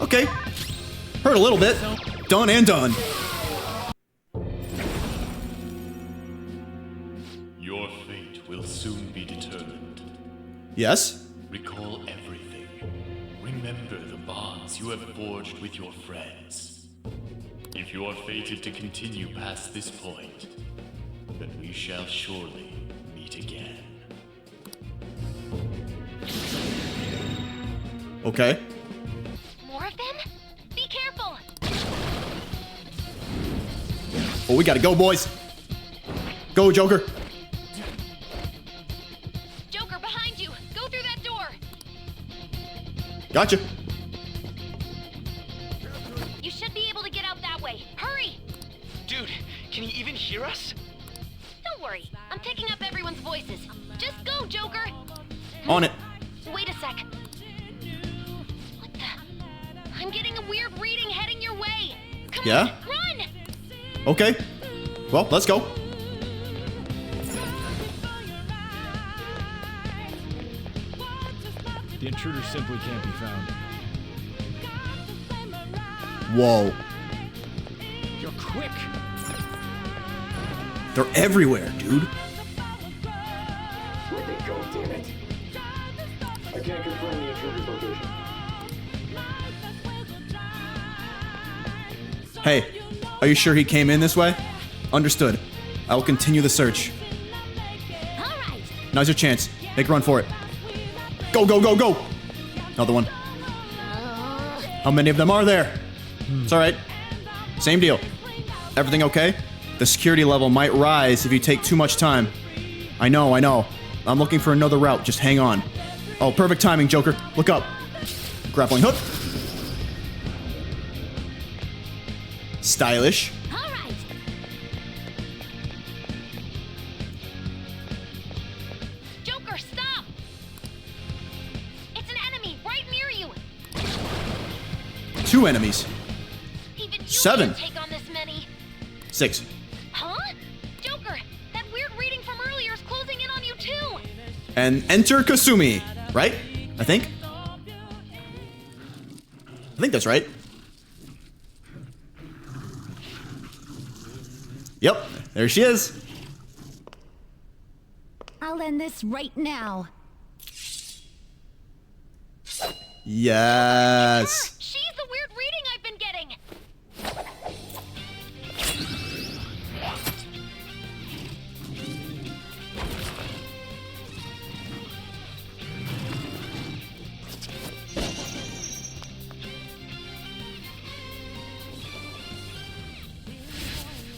Okay. Hurt a little bit. Done and done. Your fate will soon be determined. Yes. Recall everything. Remember the bonds you have forged with your friends. If you are fated to continue past this point, then we shall surely meet again. Okay. More of them? Be careful! Oh, we gotta go, boys. Go, Joker. Joker, behind you! Go through that door! Gotcha. You should be able to get out that way. Hurry! Dude, can he even hear us? Don't worry. I'm picking up everyone's voices. Just go, Joker! On it. Wait a sec. What the? I'm getting a weird reading heading your way. Come Yeah? on, run! Okay. Well, let's go. The intruder simply can't be found. Whoa. You're quick! They're everywhere, dude. Where'd they go, damn it? I can't confirm the intruder's location. Hey, are you sure he came in this way? Understood. I will continue the search. Now's your chance. Make a run for it. Go, go, go, go! Another one. How many of them are there? It's alright. Same deal. Everything okay? The security level might rise if you take too much time. I know, I know. I'm looking for another route. Just hang on. Oh, perfect timing, Joker. Look up. Grappling hook. Stylish. Joker, stop! It's an enemy right near you. 2 enemies. Even you 7. can't take on this many. 6. Huh? Joker, that weird reading from earlier is closing in on you too. And enter Kasumi, right? I think that's right. Yep, there she is. I'll end this right now. Yes. She's the weird reading I've been getting.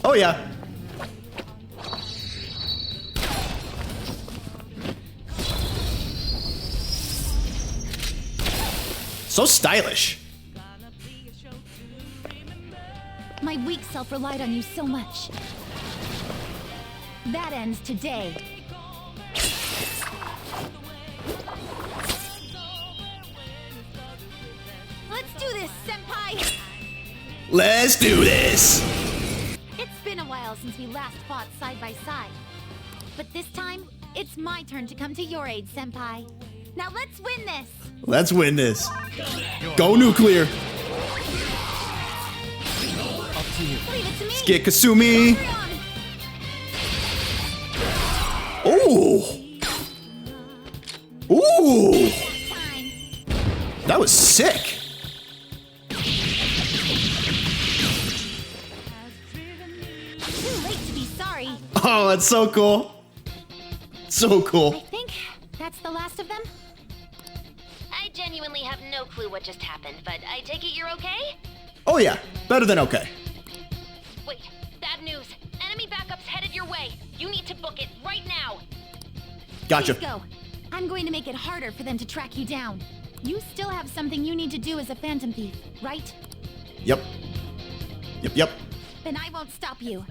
Oh yeah. So stylish. My weak self relied on you so much. That ends today. Let's Let's do this! It's been a while since we last fought side by side. But this time, it's my turn to come to your aid, Senpai. Now let's win this! Let's win this. Go nuclear! Leave it to me! Let's get Kasumi! Ooh! Ooh! That was sick! Too late to be sorry. Oh, that's so cool. So I cool. think that's the last of them. I genuinely have no clue what just happened, but I take it you're okay? Oh yeah, better than okay. Wait, bad news. Enemy backup's headed your way. You need to book it right now. Gotcha. Please go. I'm going to make it harder for them to track you down. You still have something you need to do as a Phantom Thief, right? Yep. Yep. Then I won't stop you.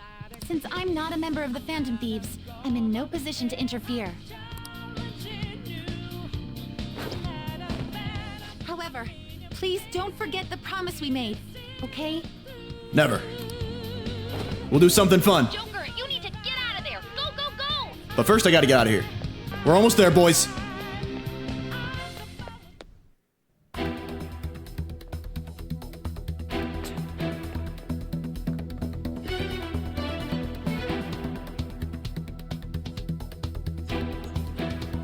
Since I'm not a member of the Phantom Thieves, I'm in no position to interfere. However, please don't forget the promise we made, okay? Never. We'll do something fun. Joker, you need to get out of there. Go, go, go! But first, I gotta get out of here. We're almost there, boys.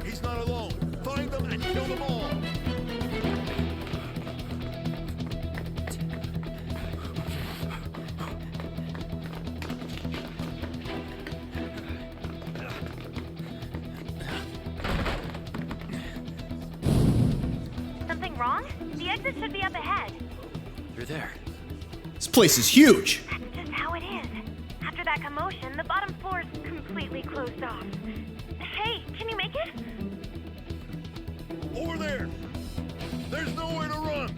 He's not alone. Find them and kill them all. Something wrong? The exit should be up ahead. You're there. This place is huge. That's just how it is. After that commotion, the bottom floor is completely closed off. Hey, can you make it? Over there. There's nowhere to run.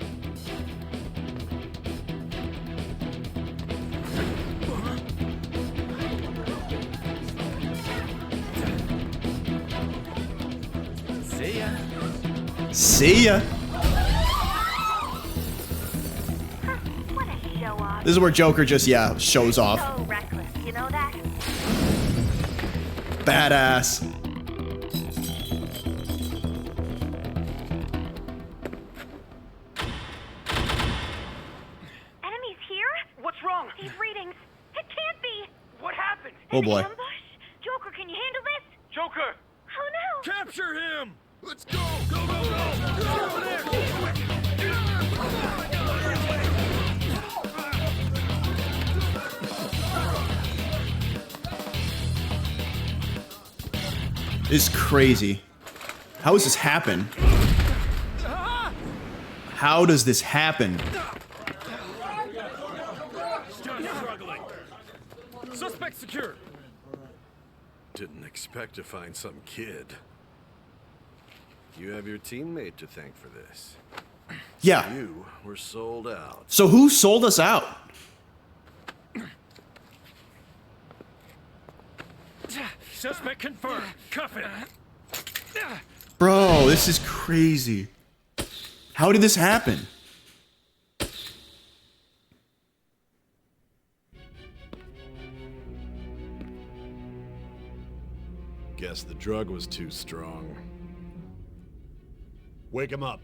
See ya. See ya. What a show off. This is where Joker just, shows off. So reckless, you know that? Badass. Enemies here? What's wrong? These readings. It can't be. What happened? Oh boy. Ambush? Joker, can you handle this? Joker! Oh no! Capture him! Let's go! Go, go, go! Go over there! This is crazy. How does this happen? How does this happen? Still struggling. Suspect secured. Didn't expect to find some kid. You have your teammate to thank for this. Yeah. You were sold out. So who sold us out? Suspect confirmed. Cuff it. Bro, this is crazy. How did this happen? Guess the drug was too strong. Wake him up.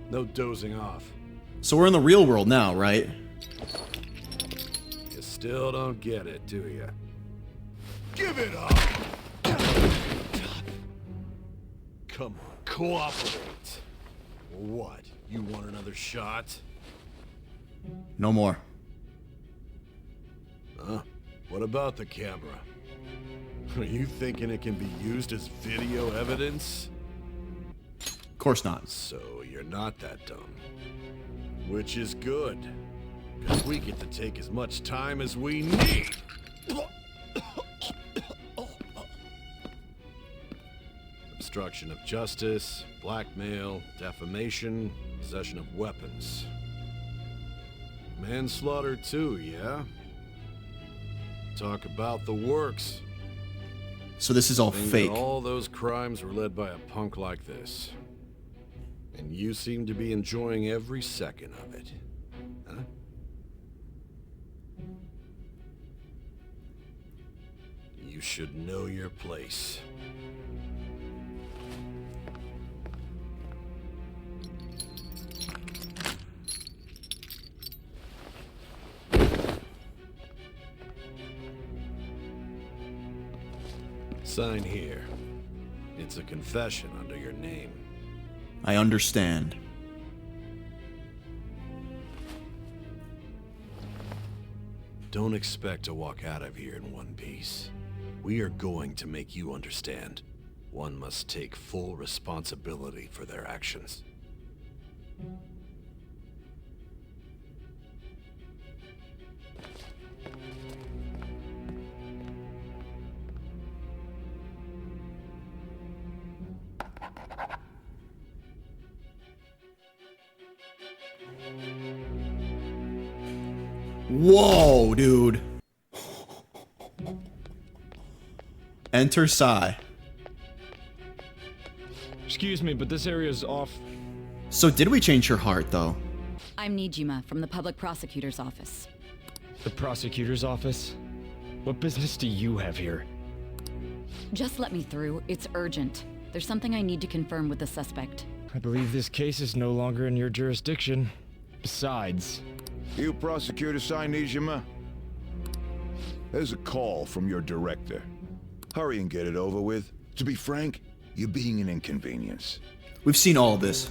No dozing off. So we're in the real world now, right? You still don't get it, do you? Give it up! Come on, cooperate. What? You want another shot? No more. Huh? What about the camera? Are you thinking it can be used as video evidence? Of course not. So you're not that dumb. Which is good. Because we get to take as much time as we need. Obstruction of justice, blackmail, defamation, possession of weapons. Manslaughter too, yeah? Talk about the works. So this is all Think fake. that all those crimes were led by a punk like this. And you seem to be enjoying every second of it. Huh? You should know your place. Sign here. It's a confession under your name. I understand. Don't expect to walk out of here in one piece. We are going to make you understand. One must take full responsibility for their actions. Whoa, dude. Enter Sai. Excuse me, but this area is off. So did we change her heart, though? I'm Nijima from the public prosecutor's office. The prosecutor's office? What business do you have here? Just let me through. It's urgent. There's something I need to confirm with the suspect. I believe this case is no longer in your jurisdiction. Besides... You prosecutor Sai Nijima? There's a call from your director. Hurry and get it over with. To be frank, you're being an inconvenience. We've seen all of this.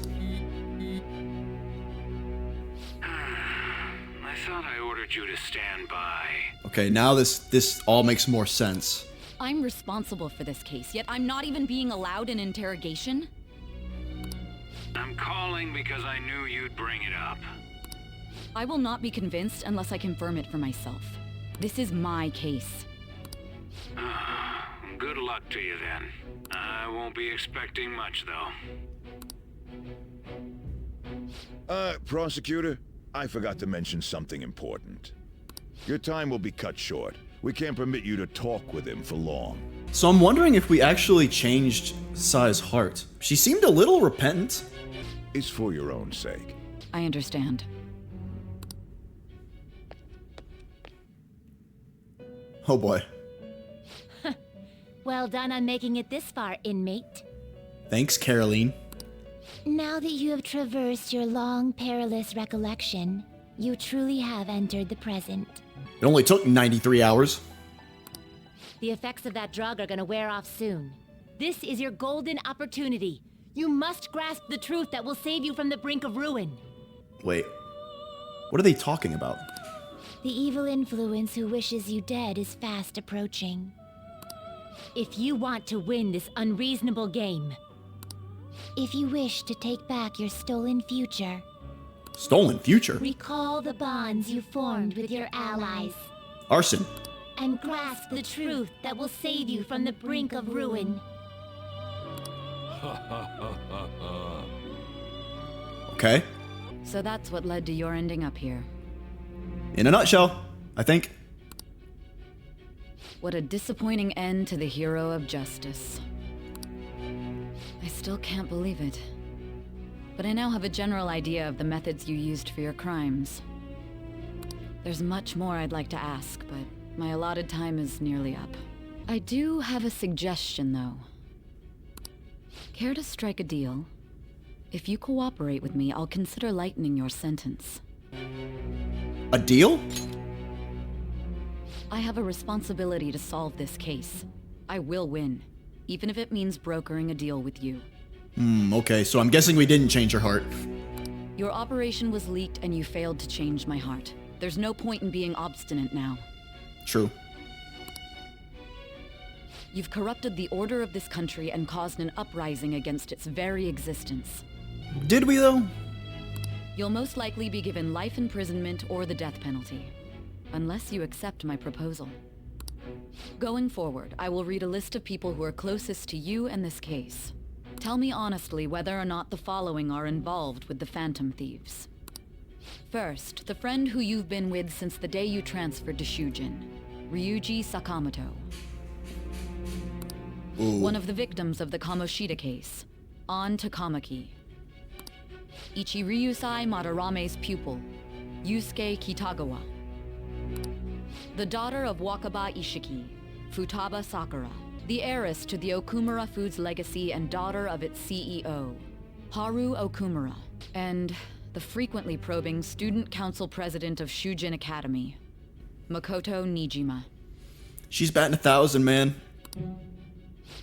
I thought I ordered you to stand by. Okay, now this all makes more sense. I'm responsible for this case, yet I'm not even being allowed an interrogation? I'm calling because I knew you'd bring it up. I will not be convinced unless I confirm it for myself. This is my case. Good luck to you then. I won't be expecting much, though. Prosecutor, I forgot to mention something important. Your time will be cut short. We can't permit you to talk with him for long. So I'm wondering if we actually changed Sai's heart. She seemed a little repentant. It's for your own sake. I understand. Oh boy. Well done on making it this far, inmate. Thanks, Caroline. Now that you have traversed your long, perilous recollection, you truly have entered the present. It only took 93 hours. The effects of that drug are gonna wear off soon. This is your golden opportunity. You must grasp the truth that will save you from the brink of ruin. Wait. What are they talking about? The evil influence who wishes you dead is fast approaching. If you want to win this unreasonable game, if you wish to take back your stolen future, Stolen future? recall the bonds you formed with your allies, Arson. and grasp the truth that will save you from the brink of ruin. Okay. So that's what led to your ending up here. In a nutshell, I think. What a disappointing end to the hero of justice. I still can't believe it. But I now have a general idea of the methods you used for your crimes. There's much more I'd like to ask, but my allotted time is nearly up. I do have a suggestion, though. Care to strike a deal? If you cooperate with me, I'll consider lightening your sentence. A deal? I have a responsibility to solve this case. I will win, even if it means brokering a deal with you. Okay, so I'm guessing we didn't change her heart. Your operation was leaked and you failed to change my heart. There's no point in being obstinate now. True. You've corrupted the order of this country and caused an uprising against its very existence. Did we, though? You'll most likely be given life imprisonment or the death penalty, unless you accept my proposal. Going forward, I will read a list of people who are closest to you and this case. Tell me honestly whether or not the following are involved with the Phantom Thieves. First, the friend who you've been with since the day you transferred to Shujin. Ryuji Sakamoto. One of the victims of the Kamoshida case. An Takamaki. Ichiryusai Madarame's pupil. Yusuke Kitagawa. The daughter of Wakaba Ishiki. Futaba Sakura. The heiress to the Okumura Foods legacy and daughter of its CEO. Haru Okumura. And the frequently probing student council president of Shujin Academy. Makoto Nijima. She's batting 1,000, man.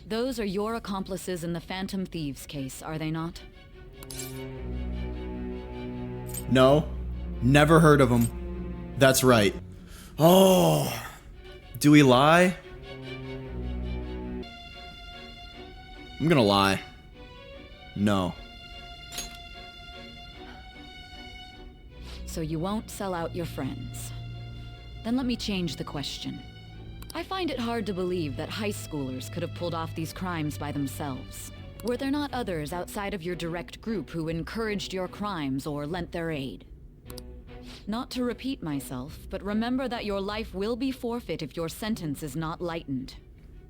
Those are your accomplices in the Phantom Thieves case, are they not? No. Never heard of them. That's right. Oh. Do we lie? I'm gonna lie. No. So you won't sell out your friends. Then let me change the question. I find it hard to believe that high schoolers could have pulled off these crimes by themselves. Were there not others outside of your direct group who encouraged your crimes or lent their aid? Not to repeat myself, but remember that your life will be forfeit if your sentence is not lightened.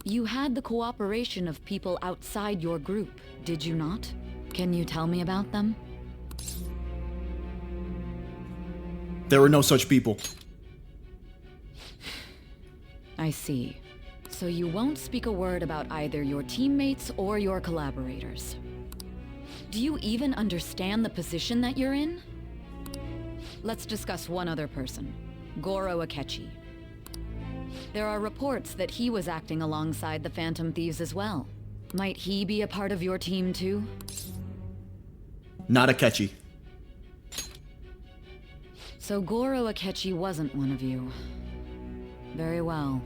You had the cooperation of people outside your group, did you not? Can you tell me about them? There were no such people. I see. So you won't speak a word about either your teammates or your collaborators. Do you even understand the position that you're in? Let's discuss one other person, Goro Akechi. There are reports that he was acting alongside the Phantom Thieves as well. Might he be a part of your team too? Not Akechi. So Goro Akechi wasn't one of you. Very well.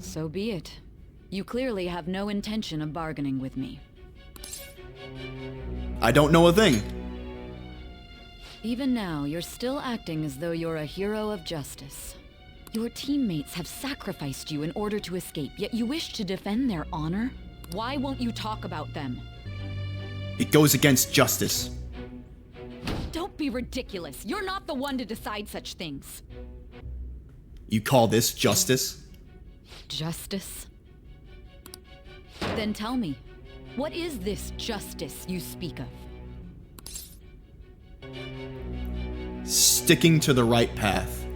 So be it. You clearly have no intention of bargaining with me. I don't know a thing. Even now, you're still acting as though you're a hero of justice. Your teammates have sacrificed you in order to escape, yet you wish to defend their honor? Why won't you talk about them? It goes against justice. Don't be ridiculous. You're not the one to decide such things. You call this justice? Justice? Then tell me, what is this justice you speak of? Sticking to the right path.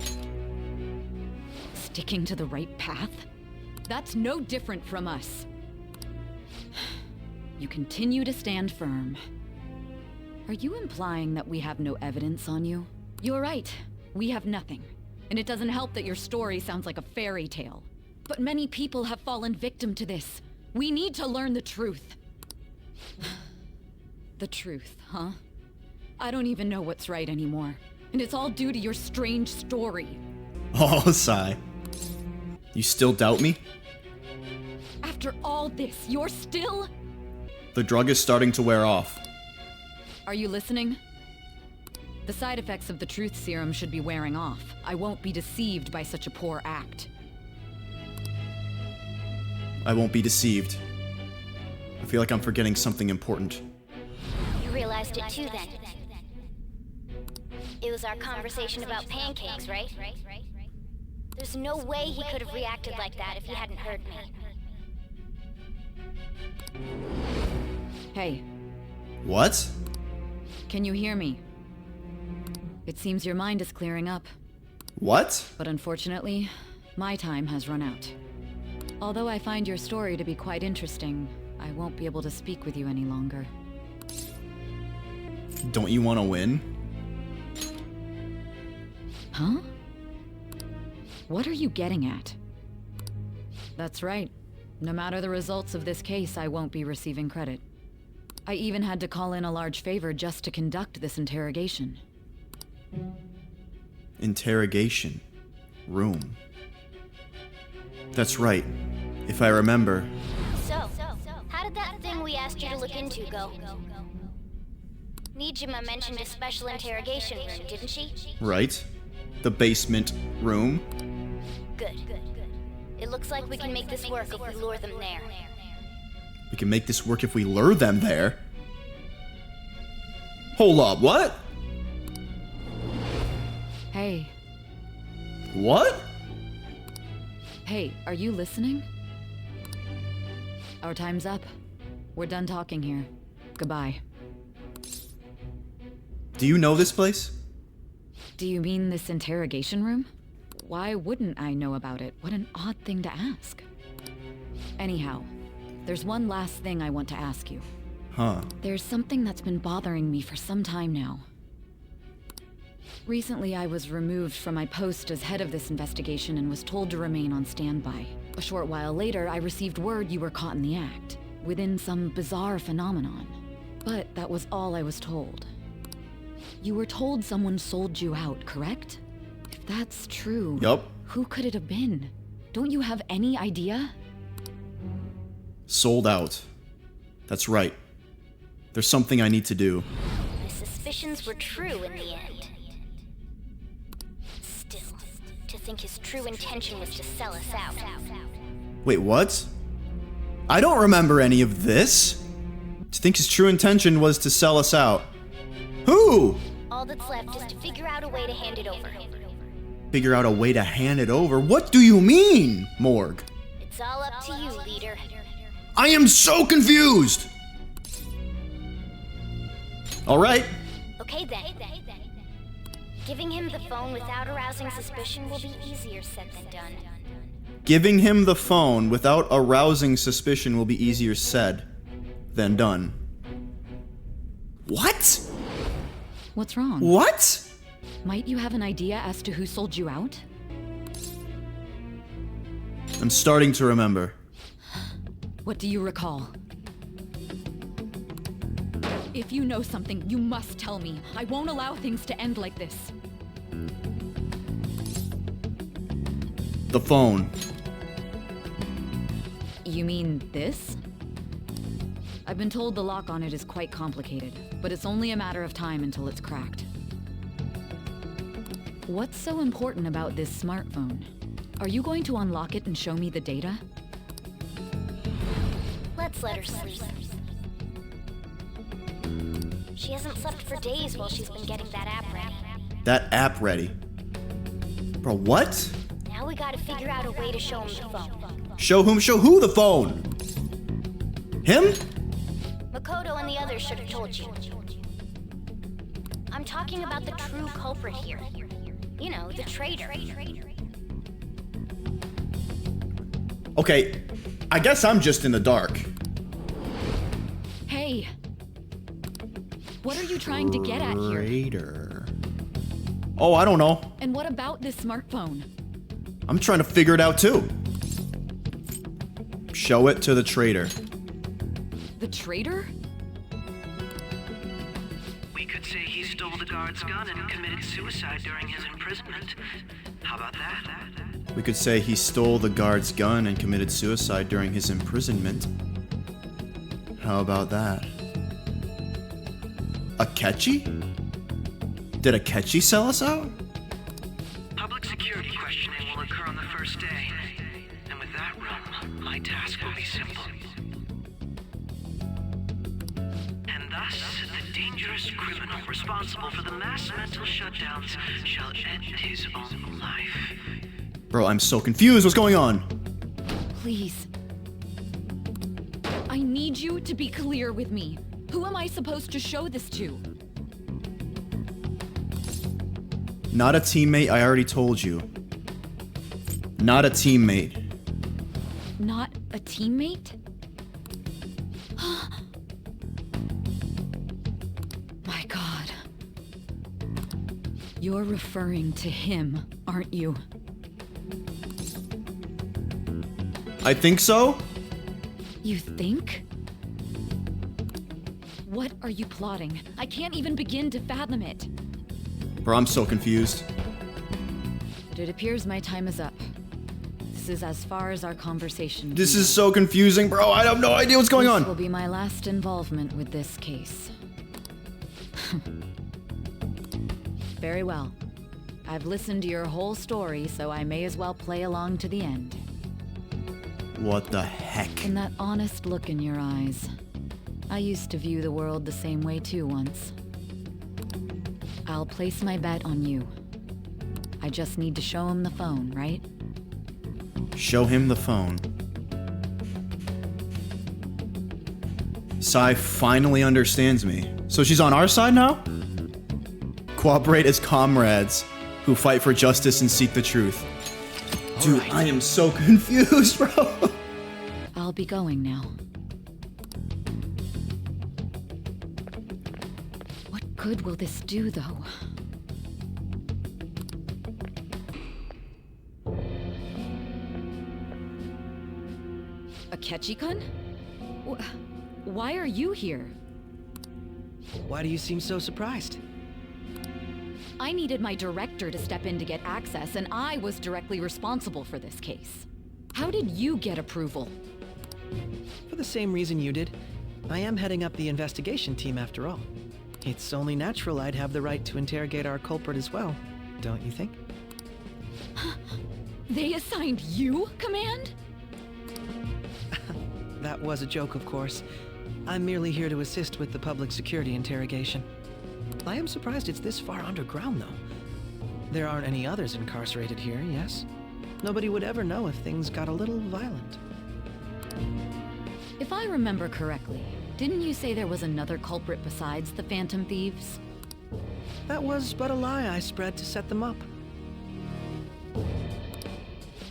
Sticking to the right path? That's no different from us. You continue to stand firm. Are you implying that we have no evidence on you? You're right. We have nothing. And it doesn't help that your story sounds like a fairy tale. But many people have fallen victim to this. We need to learn the truth. The truth, huh? I don't even know what's right anymore. And it's all due to your strange story. Oh, sigh. You still doubt me? After all this, you're still... The drug is starting to wear off. Are you listening? The side effects of the truth serum should be wearing off. I won't be deceived by such a poor act. I won't be deceived. I feel like I'm forgetting something important. You realized it too then. It was our conversation about pancakes, right? There's no way he could have reacted like that if he hadn't heard me. Hey. What? Can you hear me? It seems your mind is clearing up. What? But unfortunately, my time has run out. Although I find your story to be quite interesting, I won't be able to speak with you any longer. Don't you want to win? Huh? What are you getting at? That's right. No matter the results of this case, I won't be receiving credit. I even had to call in a large favor just to conduct this interrogation. Interrogation room. That's right. If I remember. So, how did that thing we asked you to look into go? Nijima mentioned a special interrogation room, didn't she? Right. The basement room. Good. It looks like we can make this work if we lure them there. We can make this work if we lure them there. Hold up, what? Hey, What? Hey, are you listening? Our time's up. We're done talking here. Goodbye. Do you know this place? Do you mean this interrogation room? Why wouldn't I know about it? What an odd thing to ask. Anyhow, there's one last thing I want to ask you. Huh. There's something that's been bothering me for some time now. Recently, I was removed from my post as head of this investigation and was told to remain on standby. A short while later, I received word you were caught in the act, within some bizarre phenomenon. But that was all I was told. You were told someone sold you out, correct? If that's true, Yup. who could it have been? Don't you have any idea? Sold out. That's right. There's something I need to do. My suspicions were true in the end. Still, to think his true intention was to sell us out. Wait, what? I don't remember any of this. To think his true intention was to sell us out. Who? All that's left is to figure out a way to hand it over. Figure out a way to hand it over? What do you mean, Morg? It's all up to you, leader. I am so confused! Alright. Okay then. Giving him the phone without arousing suspicion will be easier said than done. Giving him the phone without arousing suspicion will be easier said than done. What? What's wrong? What? Might you have an idea as to who sold you out? I'm starting to remember. What do you recall? If you know something, you must tell me. I won't allow things to end like this. The phone. You mean this? I've been told the lock on it is quite complicated, but it's only a matter of time until it's cracked. What's so important about this smartphone? Are you going to unlock it and show me the data? Let's let her sleep. She hasn't slept for days while she's been getting that app ready. That app ready. Bro, what? Now we gotta figure out a way to show him the phone. Show who the phone? Him? Makoto and the others should have told you. I'm talking about the true culprit here. You know, the traitor. Okay, I guess I'm just in the dark. Hey! What are you trying to get at here? Traitor. Oh, I don't know. And what about this smartphone? I'm trying to figure it out too. Show it to the traitor. The traitor? We could say he stole the guard's gun and committed suicide during his imprisonment. How about that? We could say he stole the guard's gun and committed suicide during his imprisonment. How about that? Akechi? Did Akechi sell us out? Public security questioning will occur on the first day. And with that room, my task will be simple. And thus, the dangerous criminal responsible for the mass mental shutdowns shall end his own life. Bro, I'm so confused. What's going on? Please. I need you to be clear with me. Who am I supposed to show this to? Not a teammate, I already told you. Not a teammate. Not a teammate? My God. You're referring to him, aren't you? I think so? You think? What are you plotting? I can't even begin to fathom it. Bro, I'm so confused. But it appears my time is up. This is as far as our conversation. This is so confusing, bro. I have no idea what's going on. This will be my last involvement with this case. Very well. I've listened to your whole story, so I may as well play along to the end. What the heck? In that honest look in your eyes, I used to view the world the same way too once. I'll place my bet on you. I just need to show him the phone, right? Show him the phone. Sai finally understands me. So she's on our side now? Cooperate as comrades who fight for justice and seek the truth. Dude, I am so confused, bro. I'll be going now. What good will this do, though? Akechi-kun? Why are you here? Why do you seem so surprised? I needed my director to step in to get access, and I was directly responsible for this case. How did you get approval? For the same reason you did. I am heading up the investigation team after all. It's only natural I'd have the right to interrogate our culprit as well, don't you think? They assigned you command? That was a joke, of course. I'm merely here to assist with the public security interrogation. I am surprised it's this far underground, though. There aren't any others incarcerated here, yes? Nobody would ever know if things got a little violent. If I remember correctly, didn't you say there was another culprit besides the Phantom Thieves? That was but a lie I spread to set them up.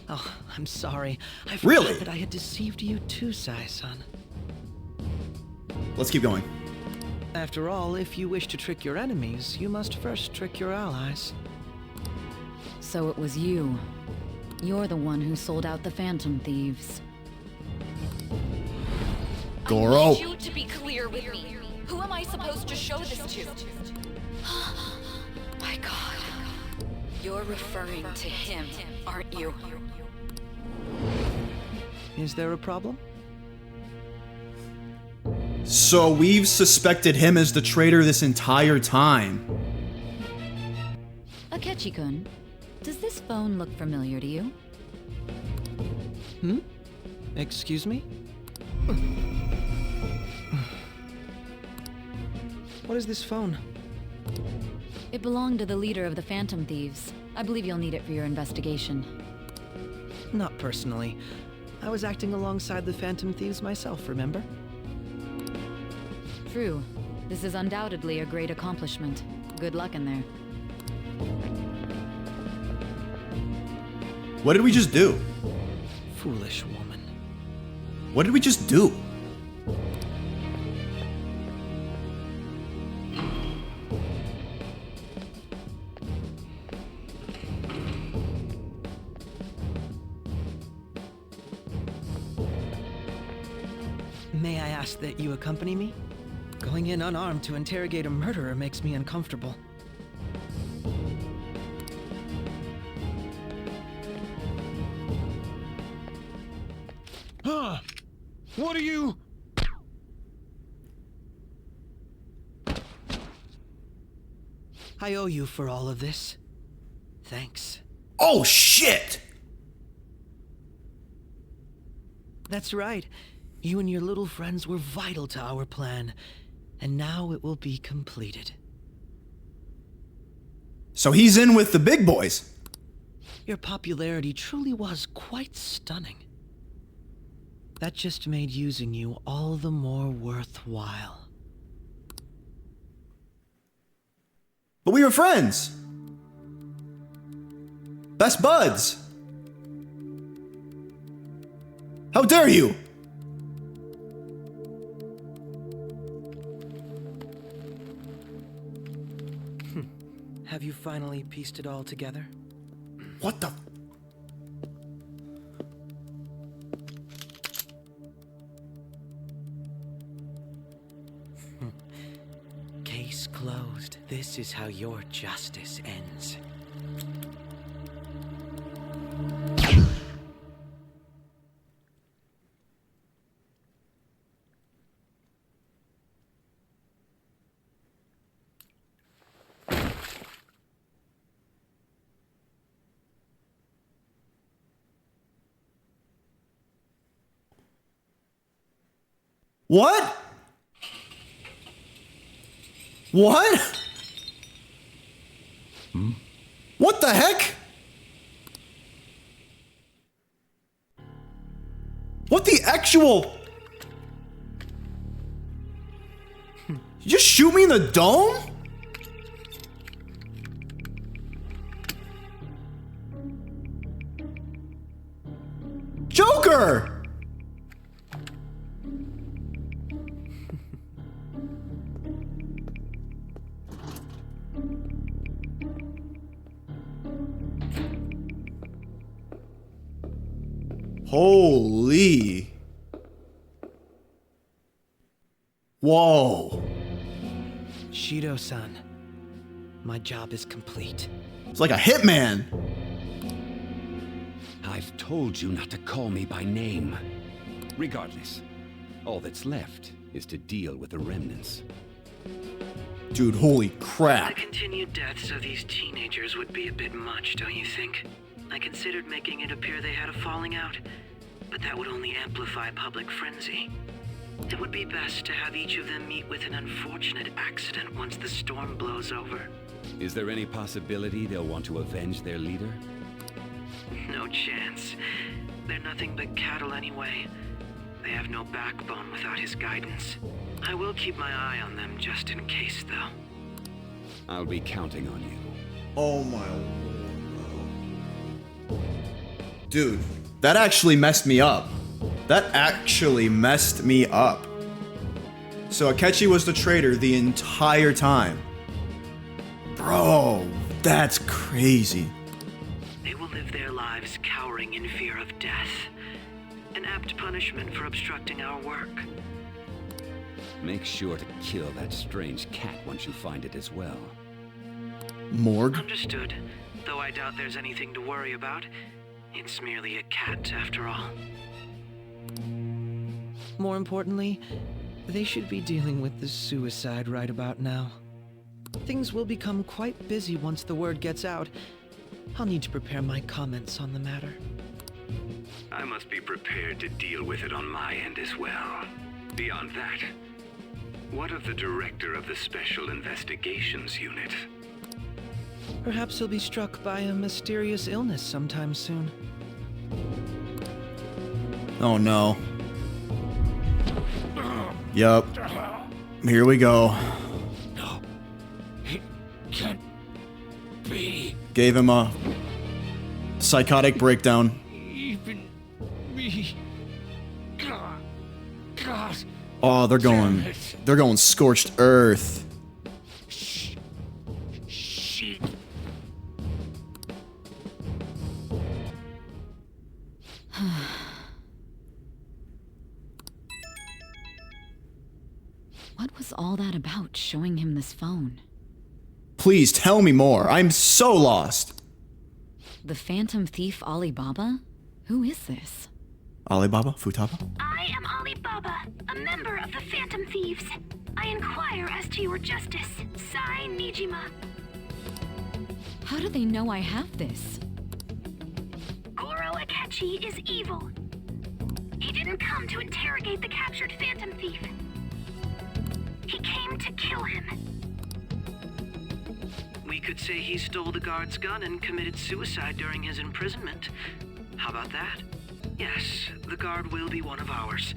Oh, I'm sorry. I forgot that I had deceived you too, Sai-san. Let's keep going. After all, if you wish to trick your enemies, you must first trick your allies. So it was you. You're the one who sold out the Phantom Thieves. Goro. I need you to be clear with me. Who am I supposed to show this to? My God. You're referring to him, aren't you? Is there a problem? So we've suspected him as the traitor this entire time. Akechi-kun, does this phone look familiar to you? Excuse me? What is this phone? It belonged to the leader of the Phantom Thieves. I believe you'll need it for your investigation. Not personally. I was acting alongside the Phantom Thieves myself, remember? True. This is undoubtedly a great accomplishment. Good luck in there. What did we just do? Foolish woman. What did we just do? May I ask that you accompany me? Going in unarmed to interrogate a murderer makes me uncomfortable. Huh? What are you? I owe you for all of this. Thanks. Oh, shit! That's right. You and your little friends were vital to our plan, and now it will be completed. So he's in with the big boys. Your popularity truly was quite stunning. That just made using you all the more worthwhile. But we were friends. Best buds. How dare you? Have you finally pieced it all together? What the? Case closed. This is how your justice ends. What? What? What the heck? actual... You just shoot me in the dome? Joker! Holy. Whoa. Shido-san, my job is complete. It's like a hitman. I've told you not to call me by name. Regardless, all that's left is to deal with the remnants. Dude, holy crap. The continued deaths of these teenagers would be a bit much, don't you think? I considered making it appear they had a falling out, but that would only amplify public frenzy. It would be best to have each of them meet with an unfortunate accident once the storm blows over. Is there any possibility they'll want to avenge their leader? No chance. They're nothing but cattle anyway. They have no backbone without his guidance. I will keep my eye on them just in case, though. I'll be counting on you. Oh my lord. Dude, that actually messed me up. That actually messed me up. So Akechi was the traitor the entire time. Bro, that's crazy. They will live their lives cowering in fear of death. An apt punishment for obstructing our work. Make sure to kill that strange cat once you find it as well. Morgue? Understood. Though I doubt there's anything to worry about. It's merely a cat, after all. More importantly, they should be dealing with the suicide right about now. Things will become quite busy once the word gets out. I'll need to prepare my comments on the matter. I must be prepared to deal with it on my end as well. Beyond that, what of the director of the Special Investigations Unit? Perhaps he'll be struck by a mysterious illness sometime soon. Oh no. Yup. Here we go. No. It can't be. Gave him a psychotic breakdown. Even me. God. Oh, they're going scorched earth. Shit. What was all that about, showing him this phone? Please tell me more. I'm so lost. The Phantom Thief Alibaba? Who is this? Alibaba? Futaba? I am Alibaba, a member of the Phantom Thieves. I inquire as to your justice. Sai Nijima. How do they know I have this? Goro Akechi is evil. He didn't come to interrogate the captured Phantom Thief. He came to kill him. We could say he stole the guard's gun and committed suicide during his imprisonment. How about that? Yes, the guard will be one of ours.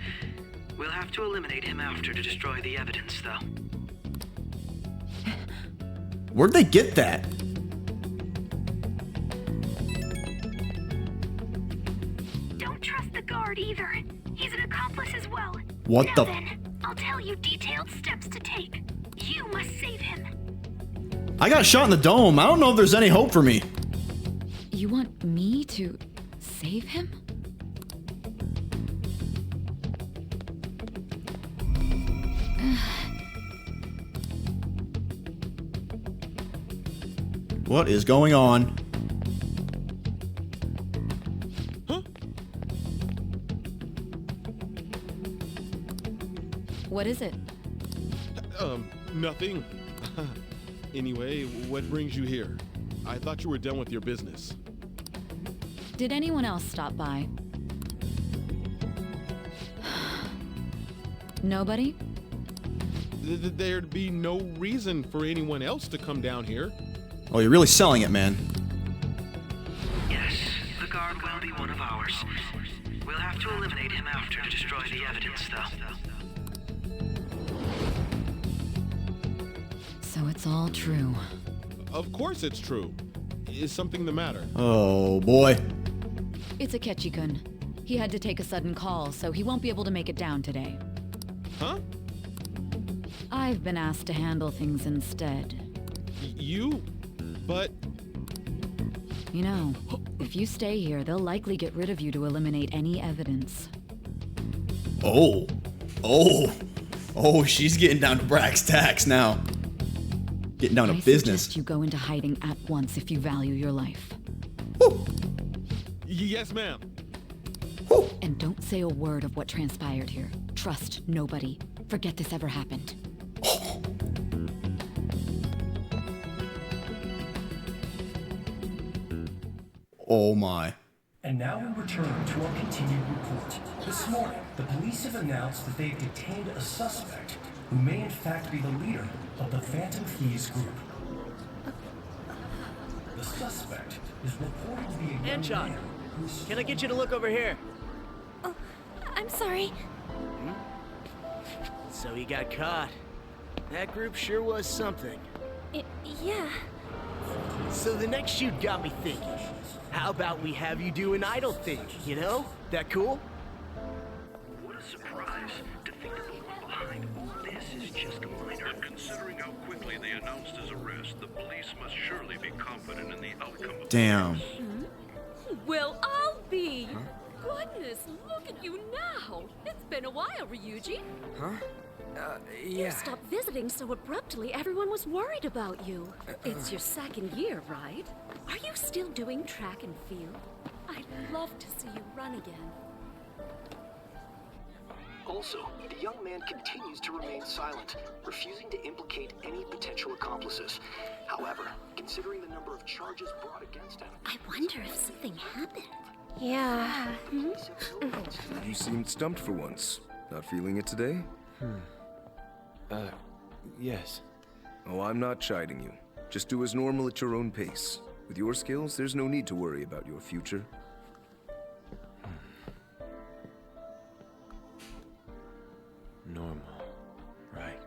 We'll have to eliminate him after to destroy the evidence, though. Where'd they get that? Don't trust the guard either. He's an accomplice as well. What now the? Then, I'll tell you detailed steps to take. You must save him. I got shot in the dome. I don't know if there's any hope for me. You want me to save him? What is going on? What is it? Nothing. Anyway, what brings you here? I thought you were done with your business. Did anyone else stop by? Nobody? There'd be no reason for anyone else to come down here. Oh, you're really selling it, man. Yes, the guard will be one of ours. We'll We'll have to eliminate him after to destroy the evidence, though. So it's all true. Of course it's true. Is something the matter? Oh boy. It's Akechi-kun. He had to take a sudden call, so he won't be able to make it down today. Huh? I've been asked to handle things instead. You? But... You know, if you stay here, they'll likely get rid of you to eliminate any evidence. Oh. Oh. Oh, she's getting down to brass tacks now. Getting down to I business. suggest you go into hiding at once if you value your life. Yes, ma'am. And don't say a word of what transpired here. Trust nobody. Forget this ever happened. Oh my. And now we return to our continued report. This morning, the police have announced that they've detained a suspect who may in fact be the leader of the Phantom Thieves group. The suspect is reported to be a young Anchon, man who's... can I get you to look over here? Oh, I'm sorry. So you got caught. That group sure was something. Yeah. So the next shoot got me thinking. How about we have you do an idol thing, you know? That cool? What a surprise to think that the one behind all this is just a minor. But considering how quickly they announced his arrest, the police must surely be confident in the outcome of Damn. Well, I'll be. Goodness, look at you now. It's been a while, Ryuji. Huh? You stopped visiting so abruptly, everyone was worried about you. It's your second year, right? Are you still doing track and field? I'd love to see you run again. Also, the young man continues to remain silent, refusing to implicate any potential accomplices. However, considering the number of charges brought against him... I wonder if something happened. Yeah. You seemed stumped for once. Not feeling it today? Yes. Oh, I'm not chiding you. Just do as normal at your own pace. With your skills, there's no need to worry about your future. Normal. Right.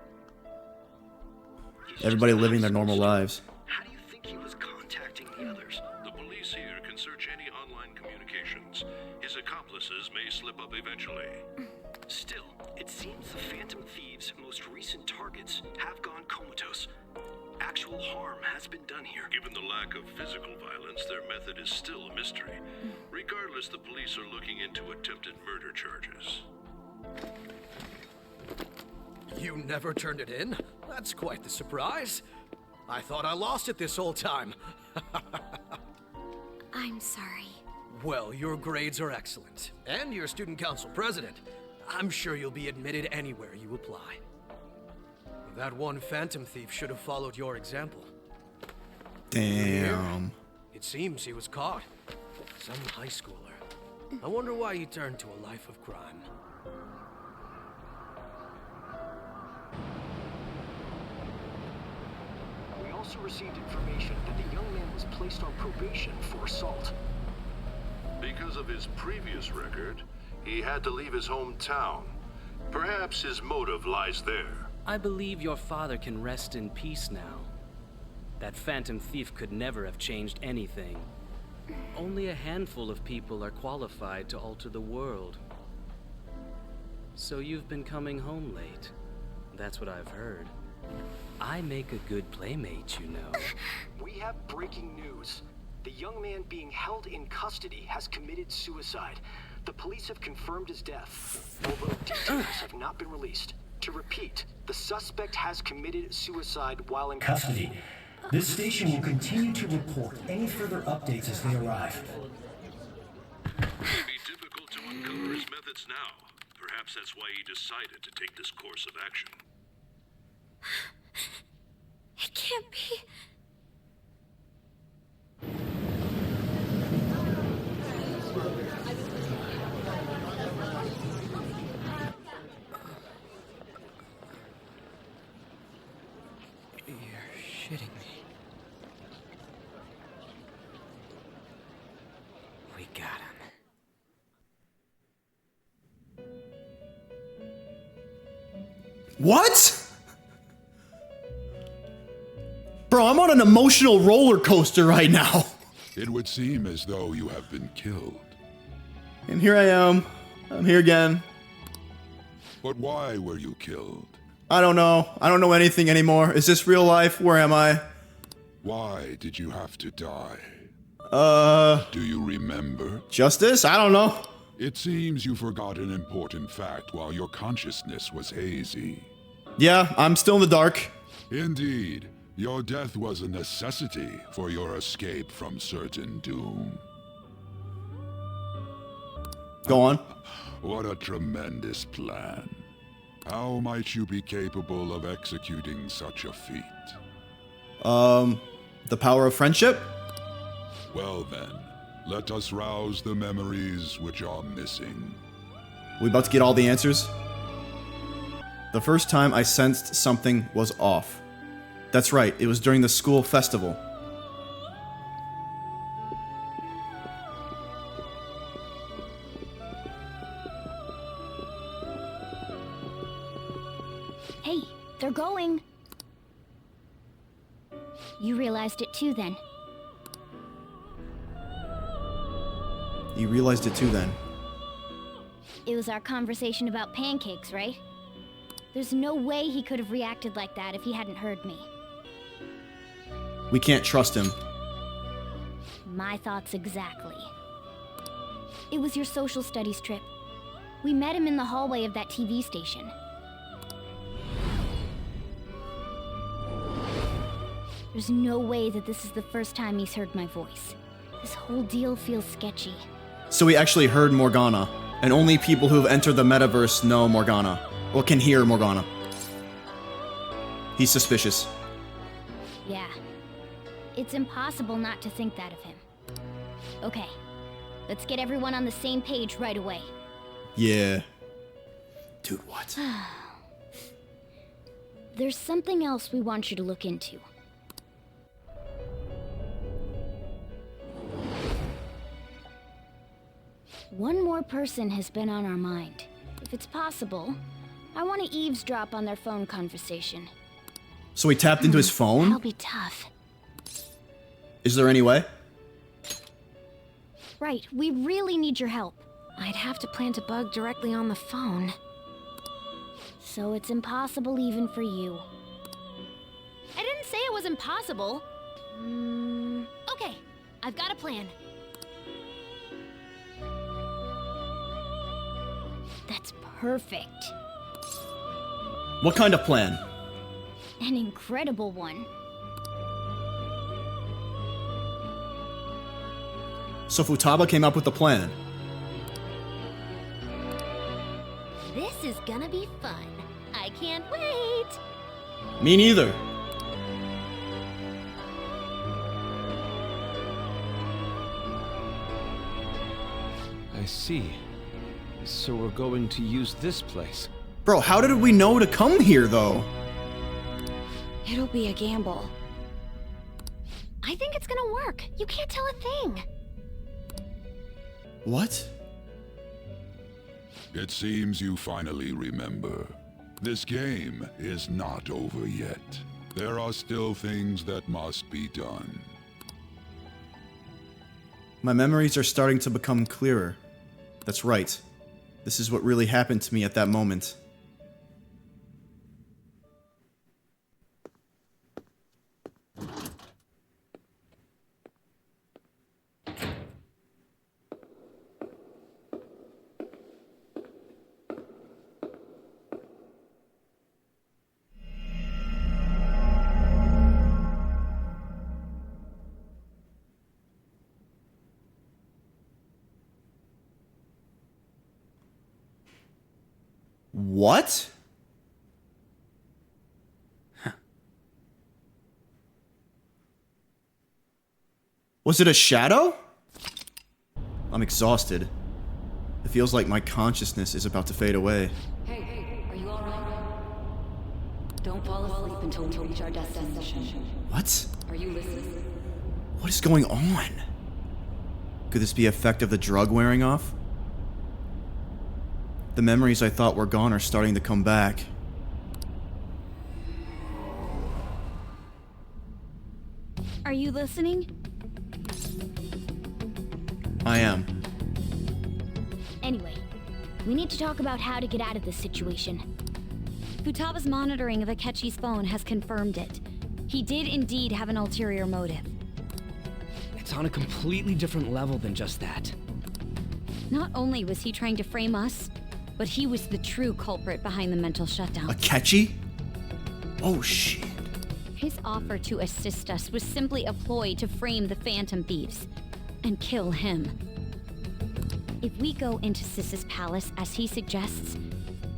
Everybody living their normal lives. How do you think he was contacting the others? The police here can search any online communications. His accomplices may slip up eventually. Still, it seems the Phantom Thieves' most recent targets have gone comatose. Actual harm has been done here. Given the lack of physical violence, their method is still a mystery. Regardless, the police are looking into attempted murder charges. You never turned it in? That's quite the surprise. I thought I lost it this whole time. I'm sorry. Well, your grades are excellent. And you're student council president. I'm sure you'll be admitted anywhere you apply. That one Phantom Thief should have followed your example. Damn. It seems he was caught. Some high schooler. I wonder why he turned to a life of crime. We also received information that the young man was placed on probation for assault. Because of his previous record, he had to leave his hometown. Perhaps his motive lies there. I believe your father can rest in peace now. That Phantom Thief could never have changed anything. Only a handful of people are qualified to alter the world. So you've been coming home late. That's what I've heard. I make a good playmate, you know. We have breaking news. The young man being held in custody has committed suicide. The police have confirmed his death, although details have not been released. To repeat, the suspect has committed suicide while in custody. This station will continue to report any further updates as they arrive. It may be difficult to uncover his methods now. Perhaps that's why he decided to take this course of action. It can't be. You're shitting me. We got him. What? Bro, I'm on an emotional roller coaster right now. It would seem as though you have been killed. And here I am. I'm here again. But why were you killed? I don't know. I don't know anything anymore. Is this real life? Where am I? Why did you have to die? Do you remember? Justice? I don't know. It seems you forgot an important fact while your consciousness was hazy. Yeah, I'm still in the dark. Indeed. Your death was a necessity for your escape from certain doom. Go on. What a tremendous plan. How might you be capable of executing such a feat? The power of friendship? Well then, let us rouse the memories which are missing. We about to get all the answers? The first time I sensed something was off. That's right, it was during the school festival. Hey, they're going. You realized it too then. You realized it too then. It was our conversation about pancakes, right? There's no way he could have reacted like that if he hadn't heard me. We can't trust him. My thoughts exactly. It was your social studies trip. We met him in the hallway of that TV station. There's no way that this is the first time he's heard my voice. This whole deal feels sketchy. So he actually heard Morgana, and only people who have entered the metaverse know Morgana, or can hear Morgana. He's suspicious. Yeah. It's impossible not to think that of him. Okay. Let's get everyone on the same page right away. Yeah. Dude, what? There's something else we want you to look into. One more person has been on our mind. If it's possible, I want to eavesdrop on their phone conversation. So he tapped into his phone? That'll be tough. Is there any way? Right, we really need your help. I'd have to plant a bug directly on the phone. So it's impossible even for you. I didn't say it was impossible. Okay, I've got a plan. That's perfect. What kind of plan? An incredible one. So Futaba came up with the plan. This is gonna be fun. I can't wait. Me neither. I see. So we're going to use this place. Bro, how did we know to come here, though? It'll be a gamble. I think it's gonna work. You can't tell a thing. What? It seems you finally remember. This game is not over yet. There are still things that must be done. My memories are starting to become clearer. That's right. This is what really happened to me at that moment. What? Was it a shadow? I'm exhausted. It feels like my consciousness is about to fade away. Hey, are you alright? Don't fall asleep until we reach our destination. What? Are you listening? What is going on? Could this be the effect of the drug wearing off? The memories I thought were gone are starting to come back. Are you listening? I am. Anyway, we need to talk about how to get out of this situation. Futaba's monitoring of Akechi's phone has confirmed it. He did indeed have an ulterior motive. It's on a completely different level than just that. Not only was he trying to frame us, but he was the true culprit behind the mental shutdown. Akechi? Oh shit. His offer to assist us was simply a ploy to frame the Phantom Thieves and kill him. If we go into Sis's palace as he suggests,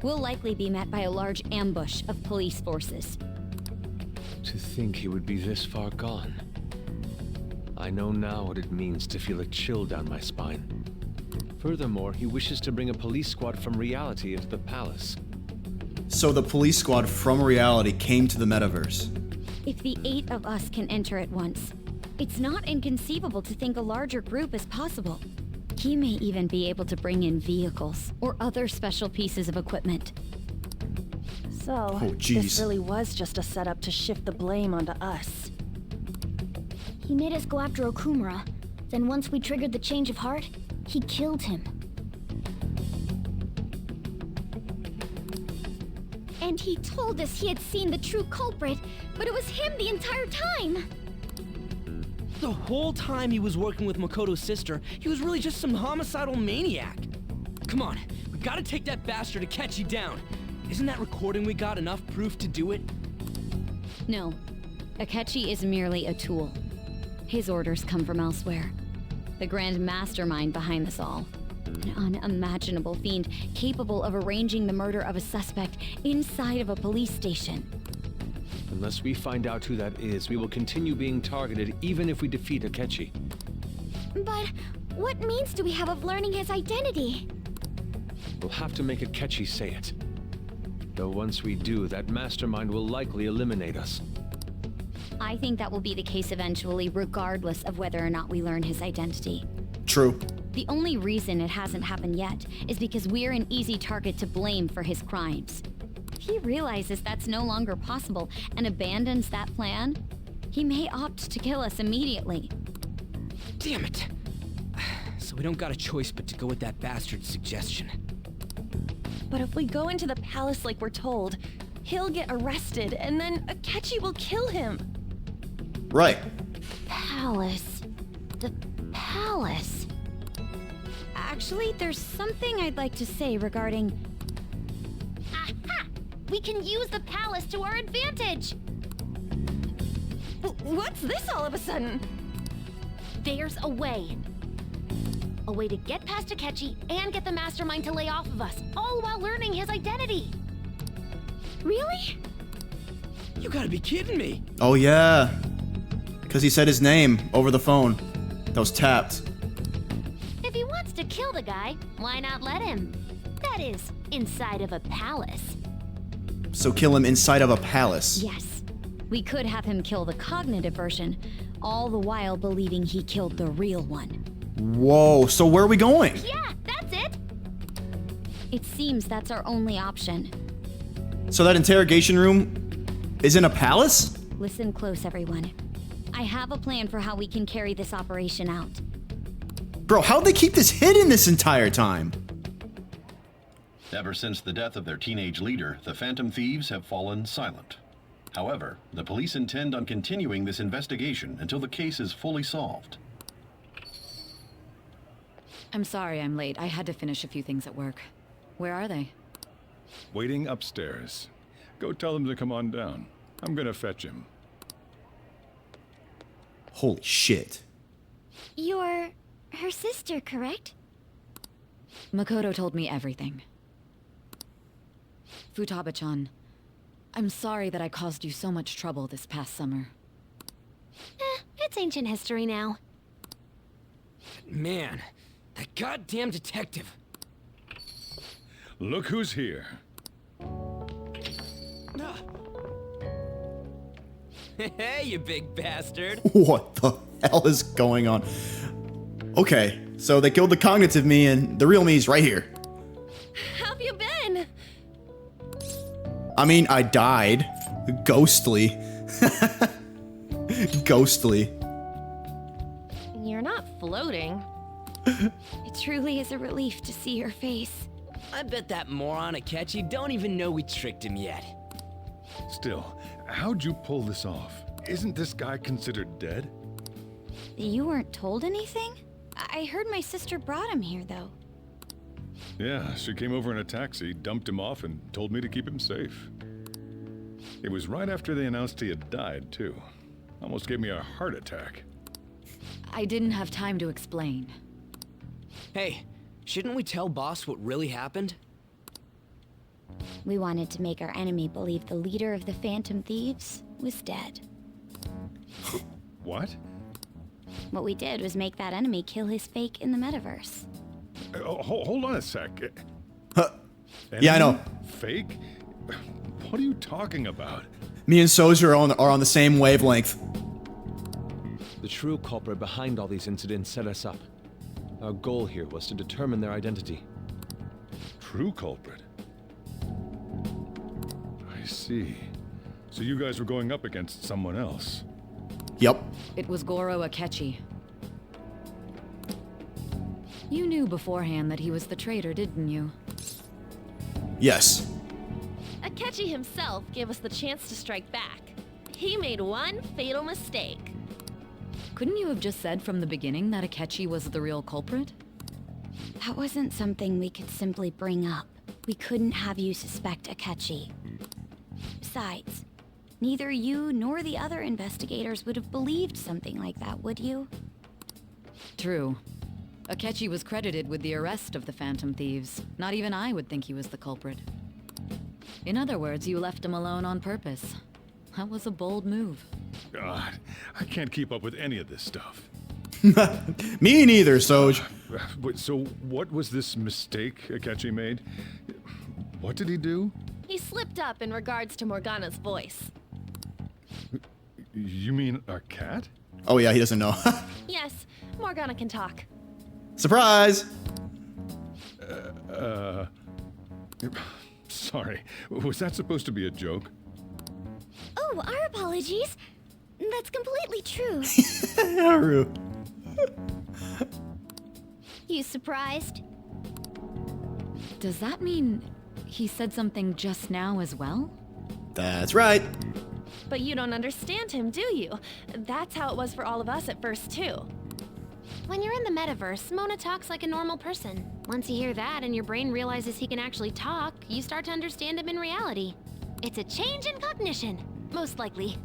we'll likely be met by a large ambush of police forces. To think he would be this far gone. I know now what it means to feel a chill down my spine. Furthermore, he wishes to bring a police squad from reality into the palace. So the police squad from reality came to the metaverse. If the 8 of us can enter at once, it's not inconceivable to think a larger group is possible. He may even be able to bring in vehicles or other special pieces of equipment. So, this really was just a setup to shift the blame onto us. He made us go after Okumura. Then once we triggered the change of heart, he killed him. And he told us he had seen the true culprit, but it was him the entire time! The whole time he was working with Makoto's sister, he was really just some homicidal maniac. Come on, we gotta take that bastard Akechi down. Isn't that recording we got enough proof to do it? No. Akechi is merely a tool. His orders come from elsewhere. The grand mastermind behind this all. An unimaginable fiend capable of arranging the murder of a suspect inside of a police station. Unless we find out who that is, we will continue being targeted even if we defeat Akechi. But what means do we have of learning his identity? We'll have to make Akechi say it. Though once we do, that mastermind will likely eliminate us. I think that will be the case eventually, regardless of whether or not we learn his identity. True. The only reason it hasn't happened yet is because we're an easy target to blame for his crimes. If he realizes that's no longer possible and abandons that plan, he may opt to kill us immediately. Damn it! So we don't got a choice but to go with that bastard's suggestion. But if we go into the palace like we're told, he'll get arrested and then Akechi will kill him. Right. Palace. The palace. Actually, there's something I'd like to say regarding... Aha! We can use the palace to our advantage! What's this all of a sudden? There's a way. A way to get past Akechi and get the mastermind to lay off of us, all while learning his identity. Really? You gotta be kidding me. Oh yeah. Because he said his name over the phone. That was tapped. If he wants to kill the guy, why not let him? That is, inside of a palace. So kill him inside of a palace. Yes. We could have him kill the cognitive version, all the while believing he killed the real one. Whoa, so where are we going? Yeah, that's it! It seems that's our only option. So that interrogation room is in a palace? Listen close, everyone. I have a plan for how we can carry this operation out. Bro, how'd they keep this hidden this entire time? Ever since the death of their teenage leader, the Phantom Thieves have fallen silent. However, the police intend on continuing this investigation until the case is fully solved. I'm sorry I'm late. I had to finish a few things at work. Where are they? Waiting upstairs. Go tell them to come on down. I'm gonna fetch him. Holy shit. You're her sister, correct? Makoto told me everything. Futaba-chan, I'm sorry that I caused you so much trouble this past summer. It's ancient history now. Man, that goddamn detective. Look who's here. Hey, you big bastard. What the hell is going on? Okay, so they killed the cognitive me and the real me is right here. How have you been? I mean, I died. Ghostly. ghostly. You're not floating. It truly is a relief to see your face. I bet that moron Akechi don't even know we tricked him yet. Still, how'd you pull this off? Isn't this guy considered dead? You weren't told anything? I heard my sister brought him here, though. Yeah, she came over in a taxi, dumped him off, and told me to keep him safe. It was right after they announced he had died, too. Almost gave me a heart attack. I didn't have time to explain. Hey, shouldn't we tell boss what really happened? We wanted to make our enemy believe the leader of the Phantom Thieves was dead. What? What we did was make that enemy kill his fake in the metaverse. Hold on a sec. Yeah, I know. Fake? What are you talking about? Me and Soju are on the same wavelength. The true culprit behind all these incidents set us up. Our goal here was to determine their identity. True culprit? I see. So you guys were going up against someone else? Yep. It was Goro Akechi. You knew beforehand that he was the traitor, didn't you? Yes. Akechi himself gave us the chance to strike back. He made one fatal mistake. Couldn't you have just said from the beginning that Akechi was the real culprit? That wasn't something we could simply bring up. We couldn't have you suspect Akechi. Besides, neither you nor the other investigators would have believed something like that, would you? True. Akechi was credited with the arrest of the Phantom Thieves. Not even I would think he was the culprit. In other words, you left him alone on purpose. That was a bold move. God, I can't keep up with any of this stuff. Me neither, Soj. So what was this mistake Akechi made? What did he do? He slipped up in regards to Morgana's voice. You mean a cat? Oh yeah, he doesn't know. Yes, Morgana can talk. Surprise! Sorry, was that supposed to be a joke? Oh, our apologies. That's completely true. Haru. You surprised? Does that mean he said something just now as well? That's right. But you don't understand him, do you? That's how it was for all of us at first, too. When you're in the metaverse, Mona talks like a normal person. Once you hear that and your brain realizes he can actually talk, you start to understand him in reality. It's a change in cognition, most likely.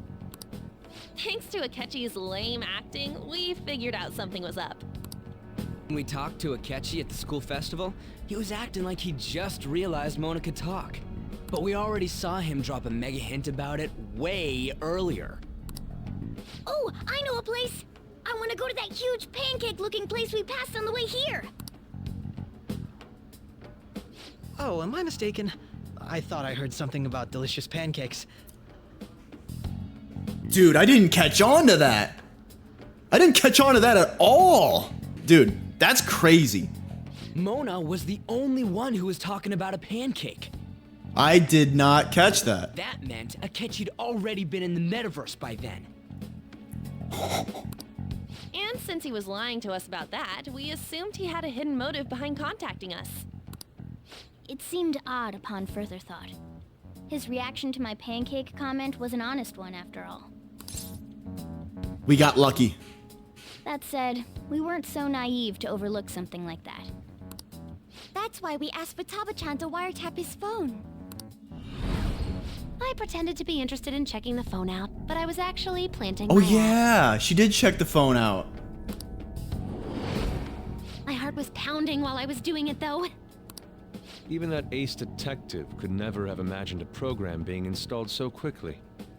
Thanks to Akechi's lame acting, we figured out something was up. When we talked to Akechi at the school festival, he was acting like he just realized Mona could talk. But we already saw him drop a mega hint about it way earlier. Oh, I know a place! I want to go to that huge pancake-looking place we passed on the way here! Oh, am I mistaken? I thought I heard something about delicious pancakes. Dude, I didn't catch on to that. I didn't catch on to that at all. Dude, that's crazy. Mona was the only one who was talking about a pancake. I did not catch that. That meant Akechi'd already been in the metaverse by then. And since he was lying to us about that, we assumed he had a hidden motive behind contacting us. It seemed odd upon further thought. His reaction to my pancake comment was an honest one, after all. We got lucky. That said, we weren't so naive to overlook something like that. That's why we asked Futaba-chan to wiretap his phone. I pretended to be interested in checking the phone out, but I was actually planting Oh my yeah, she did check the phone out. My heart was pounding while I was doing it, though. Even that ace detective could never have imagined a program being installed so quickly.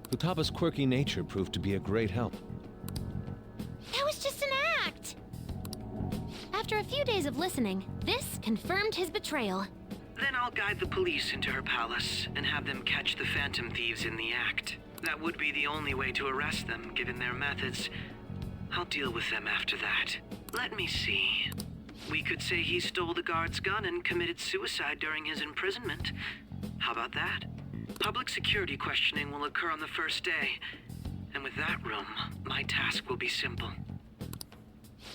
Futaba's quirky nature proved to be a great help. That was just an act! After a few days of listening, this confirmed his betrayal. Then I'll guide the police into her palace and have them catch the Phantom Thieves in the act. That would be the only way to arrest them, given their methods. I'll deal with them after that. Let me see. We could say he stole the guard's gun and committed suicide during his imprisonment. How about that? Public security questioning will occur on the first day. And with that room, my task will be simple.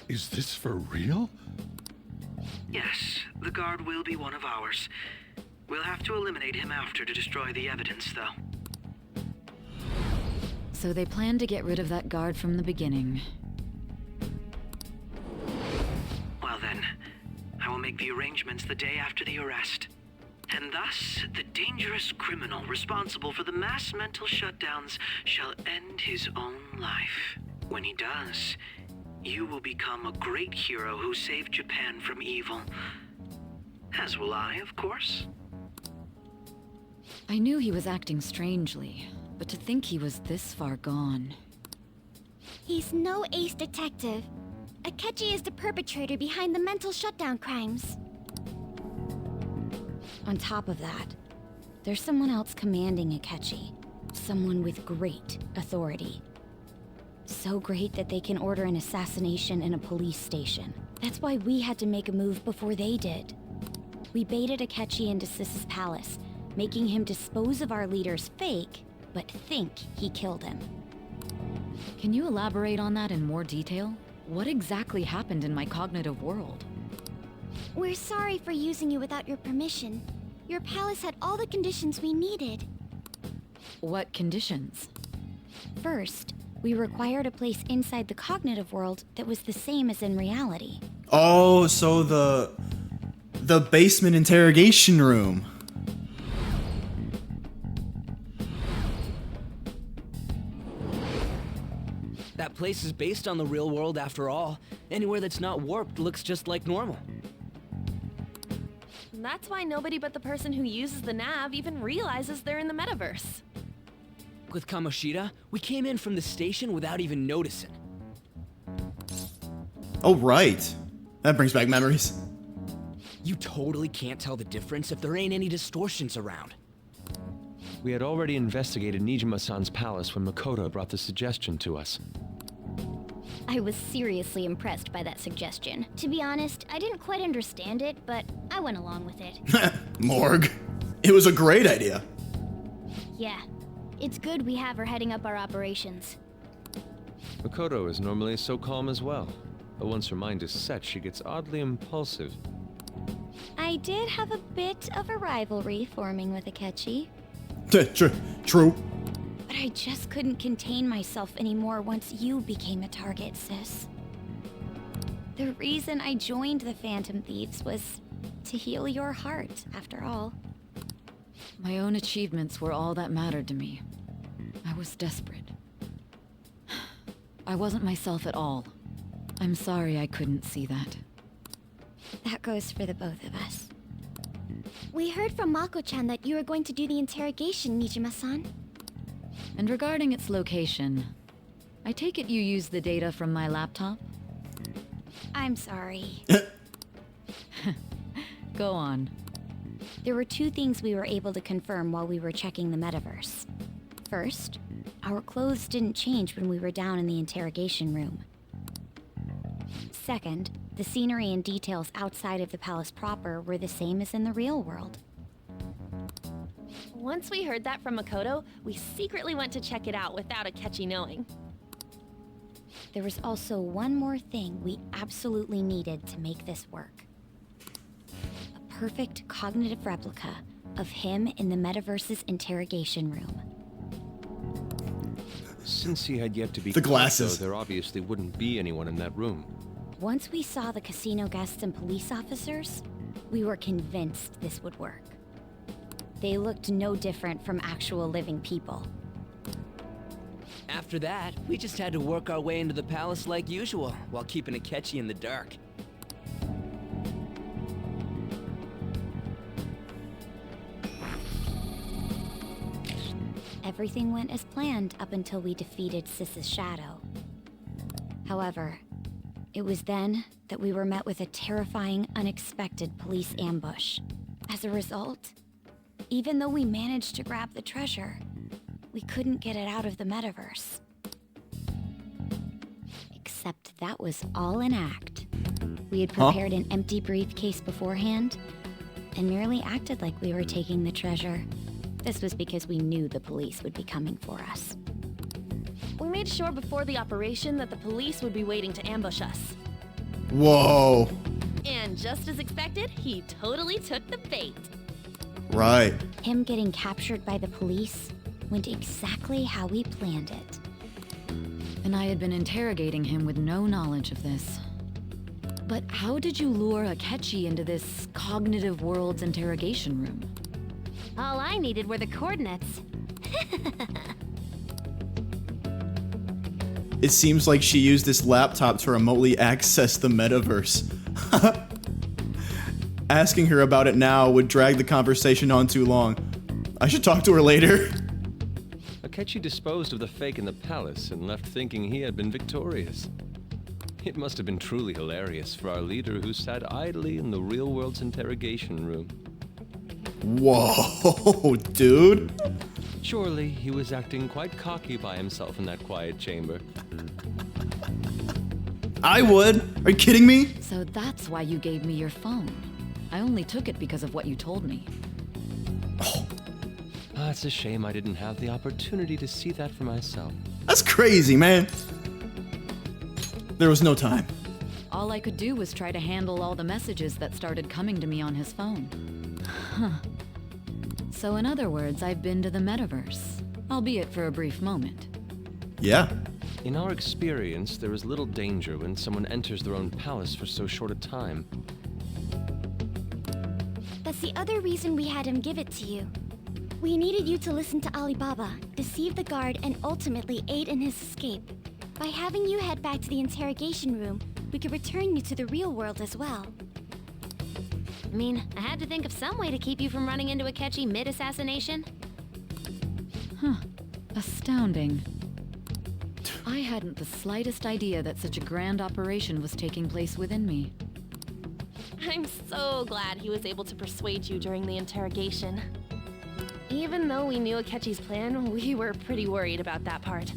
Is this for real? Yes, the guard will be one of ours. We'll have to eliminate him after to destroy the evidence, though. So they planned to get rid of that guard from the beginning. Well then, I will make the arrangements the day after the arrest. And thus, the dangerous criminal responsible for the mass mental shutdowns shall end his own life. When he does, you will become a great hero who saved Japan from evil. As will I, of course. I knew he was acting strangely, but to think he was this far gone. He's no ace detective. Akechi is the perpetrator behind the mental shutdown crimes. On top of that, there's someone else commanding Akechi. Someone with great authority. So great that they can order an assassination in a police station. That's why we had to make a move before they did. We baited Akechi into Sis's palace, making him dispose of our leader's fake, but think he killed him. Can you elaborate on that in more detail? What exactly happened in my cognitive world? We're sorry for using you without your permission. Your palace had all the conditions we needed. What conditions? First, we required a place inside the cognitive world that was the same as in reality. Oh, so the basement interrogation room. That place is based on the real world after all. Anywhere that's not warped looks just like normal. That's why nobody but the person who uses the nav even realizes they're in the metaverse. With Kamoshida, we came in from the station without even noticing. Oh, right. That brings back memories. You totally can't tell the difference if there ain't any distortions around. We had already investigated Nijima-san's palace when Makoto brought the suggestion to us. I was seriously impressed by that suggestion. To be honest, I didn't quite understand it, but I went along with it. Morgue. It was a great idea. Yeah, it's good we have her heading up our operations. Makoto is normally so calm as well, but once her mind is set, she gets oddly impulsive. I did have a bit of a rivalry forming with Akechi. True. But I just couldn't contain myself anymore once you became a target, sis. The reason I joined the Phantom Thieves was to heal your heart, after all. My own achievements were all that mattered to me. I was desperate. I wasn't myself at all. I'm sorry I couldn't see that. That goes for the both of us. We heard from Mako-chan that you were going to do the interrogation, Nijima-san. And regarding its location, I take it you used the data from my laptop? I'm sorry. Go on. There were two things we were able to confirm while we were checking the metaverse. First, our clothes didn't change when we were down in the interrogation room. Second, the scenery and details outside of the palace proper were the same as in the real world. Once we heard that from Makoto, we secretly went to check it out without Akechi knowing. There was also one more thing we absolutely needed to make this work. A perfect cognitive replica of him in the metaverse's interrogation room. Since he had yet to be The caught, glasses. though, there obviously wouldn't be anyone in that room. Once we saw the casino guests and police officers, we were convinced this would work. They looked no different from actual living people. After that, we just had to work our way into the palace like usual, while keeping Akechi in the dark. Everything went as planned up until we defeated Sis's shadow. However, it was then that we were met with a terrifying, unexpected police ambush. As a result, even though we managed to grab the treasure, we couldn't get it out of the metaverse. Except that was all an act. We had prepared an empty briefcase beforehand, and merely acted like we were taking the treasure. This was because we knew the police would be coming for us. We made sure before the operation that the police would be waiting to ambush us. Whoa. And just as expected, he totally took the bait. Right. Him getting captured by the police went exactly how we planned it. And I had been interrogating him with no knowledge of this. But how did you lure Akechi into this cognitive world's interrogation room? All I needed were the coordinates. It seems like she used this laptop to remotely access the metaverse. Asking her about it now would drag the conversation on too long. I should talk to her later. Akechi disposed of the fake in the palace and left thinking he had been victorious. It must have been truly hilarious for our leader who sat idly in the real world's interrogation room. Whoa, dude. Surely he was acting quite cocky by himself in that quiet chamber. I would. Are you kidding me? So that's why you gave me your phone. I only took it because of what you told me. It's a shame I didn't have the opportunity to see that for myself. That's crazy, man. There was no time. All I could do was try to handle all the messages that started coming to me on his phone. Huh. So in other words, I've been to the metaverse, albeit for a brief moment. Yeah. In our experience, there is little danger when someone enters their own palace for so short a time. That's the other reason we had him give it to you. We needed you to listen to Alibaba, deceive the guard, and ultimately aid in his escape. By having you head back to the interrogation room, we could return you to the real world as well. I mean, I had to think of some way to keep you from running into Akechi mid-assassination. Huh. Astounding. I hadn't the slightest idea that such a grand operation was taking place within me. I'm so glad he was able to persuade you during the interrogation. Even though we knew Akechi's plan, we were pretty worried about that part.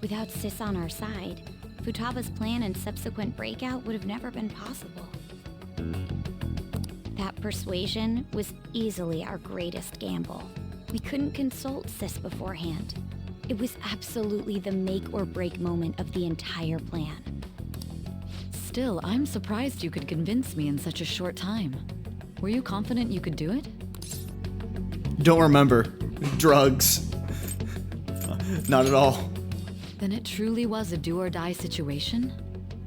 Without Sis on our side, Futaba's plan and subsequent breakout would have never been possible. That persuasion was easily our greatest gamble. We couldn't consult Sis beforehand. It was absolutely the make or break moment of the entire plan. Still, I'm surprised you could convince me in such a short time. Were you confident you could do it? Don't remember. Drugs. Not at all. Then it truly was a do-or-die situation?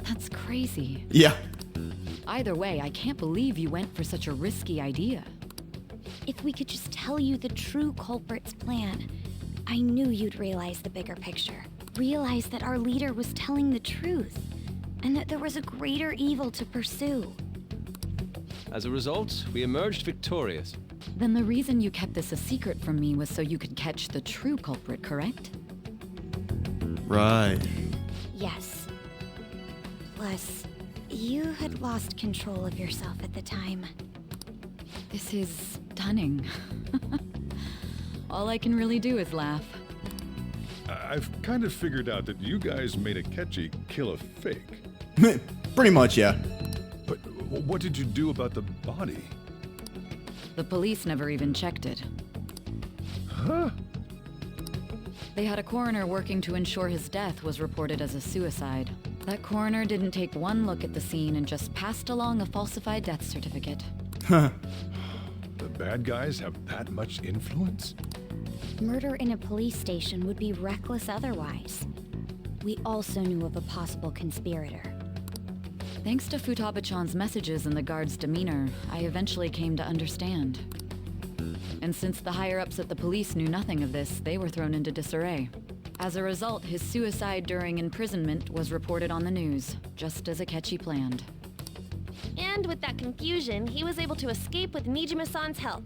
That's crazy. Yeah. Either way, I can't believe you went for such a risky idea. If we could just tell you the true culprit's plan, I knew you'd realize the bigger picture. Realize that our leader was telling the truth, and that there was a greater evil to pursue. As a result, we emerged victorious. Then the reason you kept this a secret from me was so you could catch the true culprit, correct? Right. Yes. Plus, you had lost control of yourself at the time. This is stunning. All I can really do is laugh. I've kind of figured out that you guys made Akechi kill a fake. Pretty much, yeah. But what did you do about the body? The police never even checked it. Huh? They had a coroner working to ensure his death was reported as a suicide. That coroner didn't take one look at the scene and just passed along a falsified death certificate. Huh. The bad guys have that much influence? Murder in a police station would be reckless otherwise. We also knew of a possible conspirator. Thanks to Futaba-chan's messages and the guard's demeanor, I eventually came to understand. And since the higher-ups at the police knew nothing of this, they were thrown into disarray. As a result, his suicide during imprisonment was reported on the news, just as Akechi planned. And with that confusion, he was able to escape with Nijima-san's help.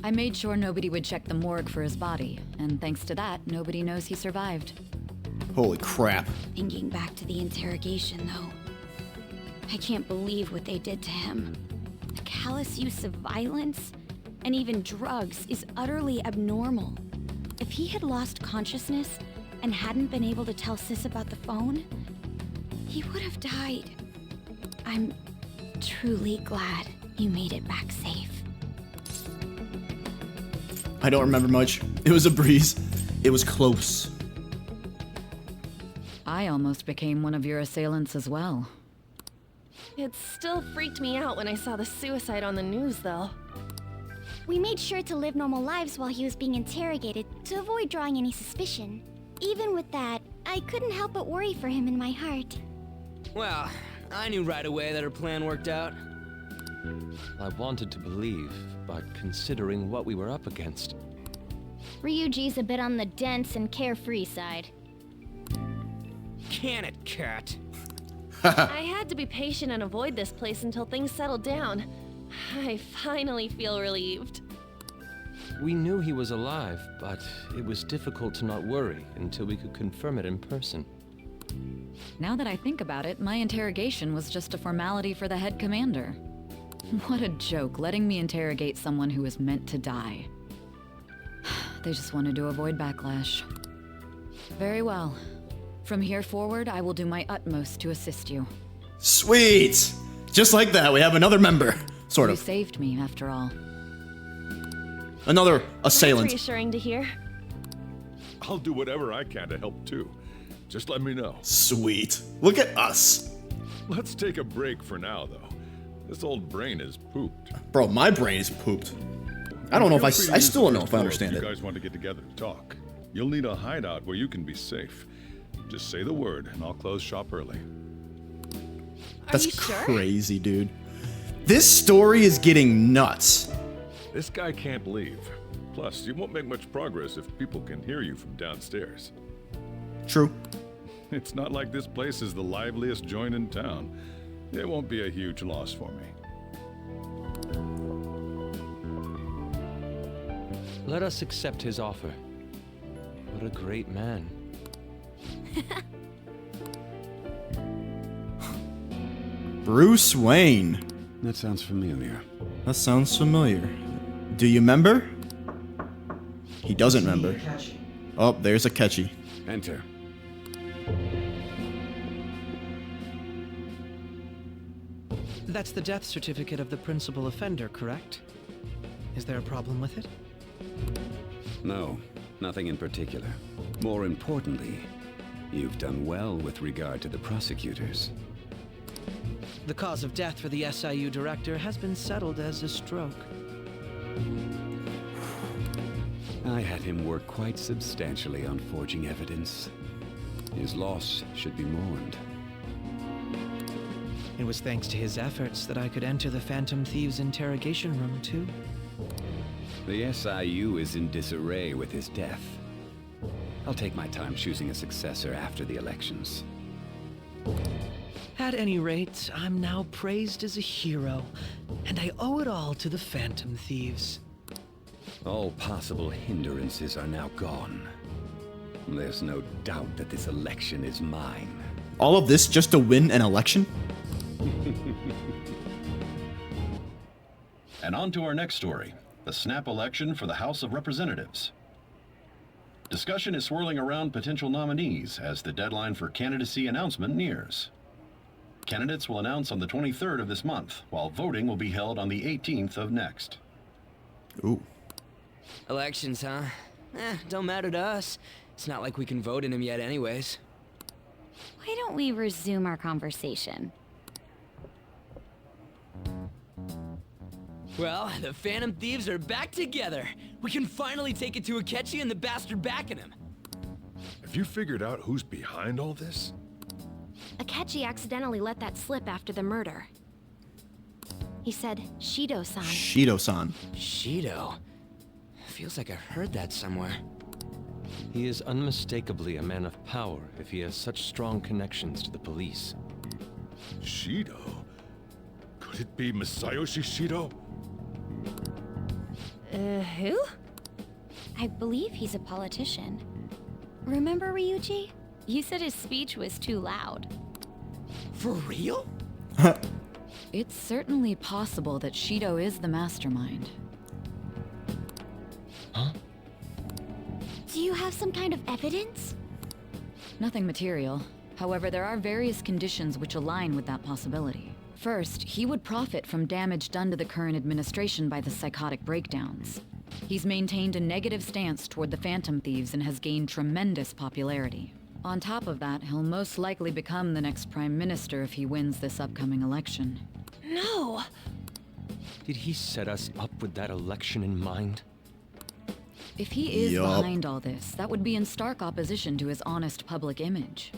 I made sure nobody would check the morgue for his body, and thanks to that, nobody knows he survived. Holy crap. Thinking back to the interrogation, though, I can't believe what they did to him. The callous use of violence and even drugs is utterly abnormal. If he had lost consciousness and hadn't been able to tell Sis about the phone, he would have died. I'm truly glad you made it back safe. I don't remember much. It was a breeze. It was close. I almost became one of your assailants as well. It still freaked me out when I saw the suicide on the news, though. We made sure to live normal lives while he was being interrogated to avoid drawing any suspicion. Even with that, I couldn't help but worry for him in my heart. Well, I knew right away that her plan worked out. I wanted to believe, but considering what we were up against. Ryuji's a bit on the dense and carefree side. Can it, cat? I had to be patient and avoid this place until things settled down. I finally feel relieved. We knew he was alive, but it was difficult to not worry until we could confirm it in person. Now that I think about it, my interrogation was just a formality for the head commander. What a joke, letting me interrogate someone who was meant to die. They just wanted to avoid backlash. Very well. From here forward, I will do my utmost to assist you. Sweet! Just like that, we have another member. Sort You of. saved me, after all. Another That's assailant. reassuring to hear. I'll do whatever I can to help too. Just let me know. Sweet. Look at us. Let's take a break for now, though. This old brain is pooped. Bro, my brain is pooped. I don't know if I still don't know if I understand it. it. You guys want to get together to talk. You'll need a hideout where you can be safe. Just say the word, and I'll close shop early. That's crazy, dude. This story is getting nuts. This guy can't leave. Plus, you won't make much progress if people can hear you from downstairs. True. It's not like this place is the liveliest joint in town. It won't be a huge loss for me. Let us accept his offer. What a great man. Bruce Wayne. That sounds familiar. That sounds familiar. Do you remember? He doesn't remember. Oh, there's a catchy. Enter. That's the death certificate of the principal offender, correct? Is there a problem with it? No, nothing in particular. More importantly, you've done well with regard to the prosecutors. The cause of death for the SIU director has been settled as a stroke. I had him work quite substantially on forging evidence. His loss should be mourned. It was thanks to his efforts that I could enter the Phantom Thieves' interrogation room, too. The SIU is in disarray with his death. I'll take my time choosing a successor after the elections. At any rate, I'm now praised as a hero, and I owe it all to the Phantom Thieves. All possible hindrances are now gone. There's no doubt that this election is mine. All of this just to win an election? And on to our next story, the snap election for the House of Representatives. Discussion is swirling around potential nominees as the deadline for candidacy announcement nears. Candidates will announce on the 23rd of this month, while voting will be held on the 18th of next. Ooh. Elections, huh? Don't matter to us. It's not like we can vote in them yet anyways. Why don't we resume our conversation? Well, the Phantom Thieves are back together. We can finally take it to Akechi and the bastard backing him. Have you figured out who's behind all this? Akechi accidentally let that slip after the murder. He said, Shido-san. Shido-san. Shido? Feels like I've heard that somewhere. He is unmistakably a man of power if he has such strong connections to the police. Shido? Could it be Masayoshi Shido? Who? I believe he's a politician. Remember Ryuji? You said his speech was too loud. For real? It's certainly possible that Shido is the mastermind. Huh? Do you have some kind of evidence? Nothing material. However, there are various conditions which align with that possibility. First, he would profit from damage done to the current administration by the psychotic breakdowns. He's maintained a negative stance toward the Phantom Thieves and has gained tremendous popularity. On top of that, he'll most likely become the next prime minister if he wins this upcoming election. No! Did he set us up with that election in mind? If he is Yup. behind all this, that would be in stark opposition to his honest public image.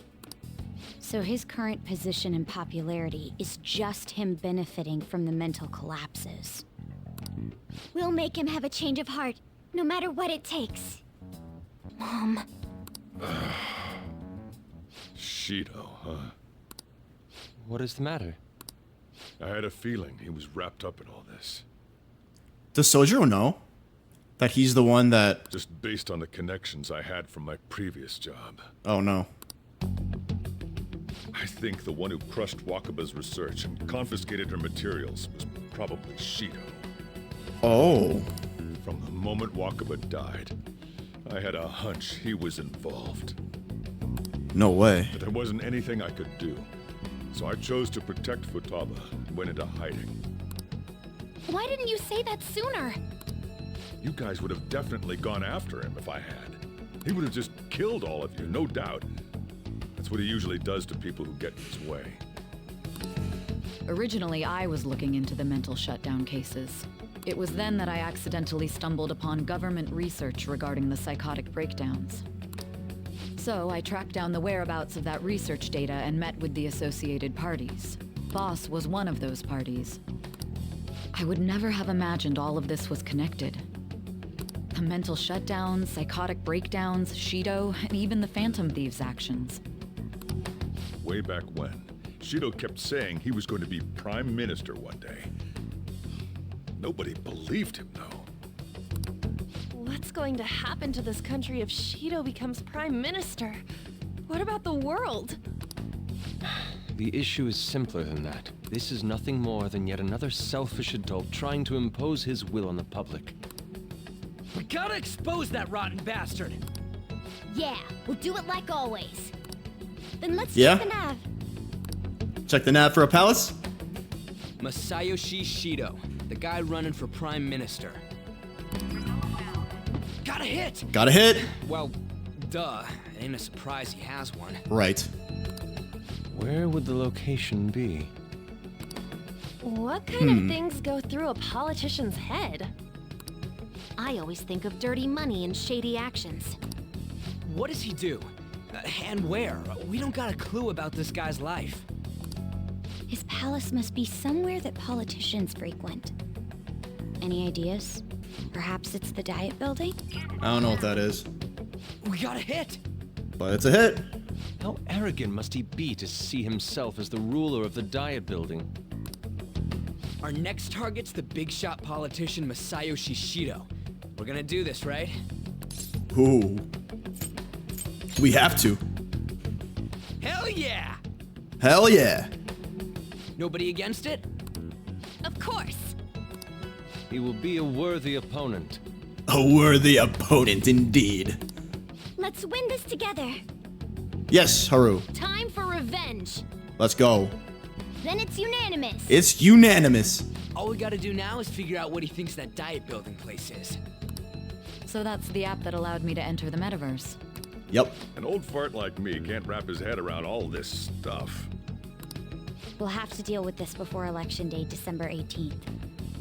So his current position and popularity is just him benefiting from the mental collapses. We'll make him have a change of heart, no matter what it takes. Mom. Shido, huh? What is the matter? I had a feeling he was wrapped up in all this. Does Sojiro know that he's the one that... Just based on the connections I had from my previous job. Oh no. I think the one who crushed Wakaba's research and confiscated her materials was probably Shido. Oh. From the moment Wakaba died, I had a hunch he was involved. No way. But there wasn't anything I could do. So I chose to protect Futaba and went into hiding. Why didn't you say that sooner? You guys would have definitely gone after him if I had. He would have just killed all of you, no doubt. That's what he usually does to people who get in his way. Originally, I was looking into the mental shutdown cases. It was then that I accidentally stumbled upon government research regarding the psychotic breakdowns. So I tracked down the whereabouts of that research data and met with the associated parties. Boss was one of those parties. I would never have imagined all of this was connected. The mental shutdowns, psychotic breakdowns, Shido, and even the Phantom Thieves' actions. Way back when, Shido kept saying he was going to be prime minister one day. Nobody believed him, though. What's going to happen to this country if Shido becomes prime minister? What about the world? The issue is simpler than that. This is nothing more than yet another selfish adult trying to impose his will on the public. We gotta expose that rotten bastard! Yeah, we'll do it like always. Then let's Yeah? check the nav. Check the nav for a palace? Masayoshi Shido, the guy running for prime minister. Got a hit! Got a hit? Well, duh. It ain't a surprise he has one. Right. Where would the location be? What kind of things go through a politician's head? I always think of dirty money and shady actions. What does he do? And where? We don't got a clue about this guy's life. His palace must be somewhere that politicians frequent. Any ideas? Perhaps it's the Diet Building? I don't know what that is. We got a hit! But it's a hit. How arrogant must he be to see himself as the ruler of the Diet Building? Our next target's the big shot politician Masayoshi Shido. We're gonna do this, right? Ooh. We have to. Hell yeah! Hell yeah. Nobody against it? Of course! He will be a worthy opponent. A worthy opponent indeed. Let's win this together. Yes, Haru. Time for revenge! Let's go. Then it's unanimous. It's unanimous. All we gotta do now is figure out what he thinks that Diet Building place is. So that's the app that allowed me to enter the metaverse. Yep. An old fart like me can't wrap his head around all this stuff. We'll have to deal with this before Election Day, December 18th.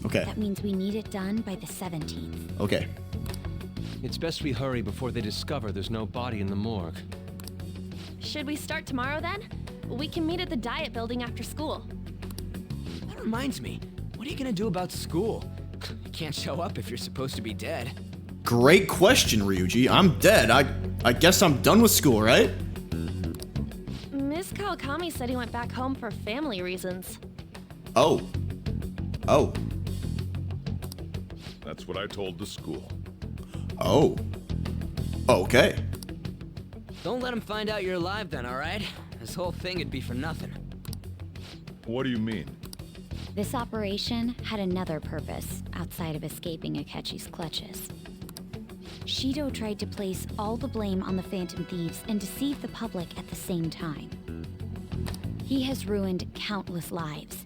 Okay. That means we need it done by the 17th. Okay. It's best we hurry before they discover there's no body in the morgue. Should we start tomorrow then? We can meet at the Diet Building after school. That reminds me, what are you gonna do about school? You can't show up if you're supposed to be dead. Great question, Ryuji. I'm dead. I guess I'm done with school, right? Miss Kawakami said he went back home for family reasons. Oh. Oh. That's what I told the school. Oh. Okay. Don't let him find out you're alive then, alright? This whole thing would be for nothing. What do you mean? This operation had another purpose outside of escaping Akechi's clutches. Shido tried to place all the blame on the Phantom Thieves and deceive the public at the same time. He has ruined countless lives,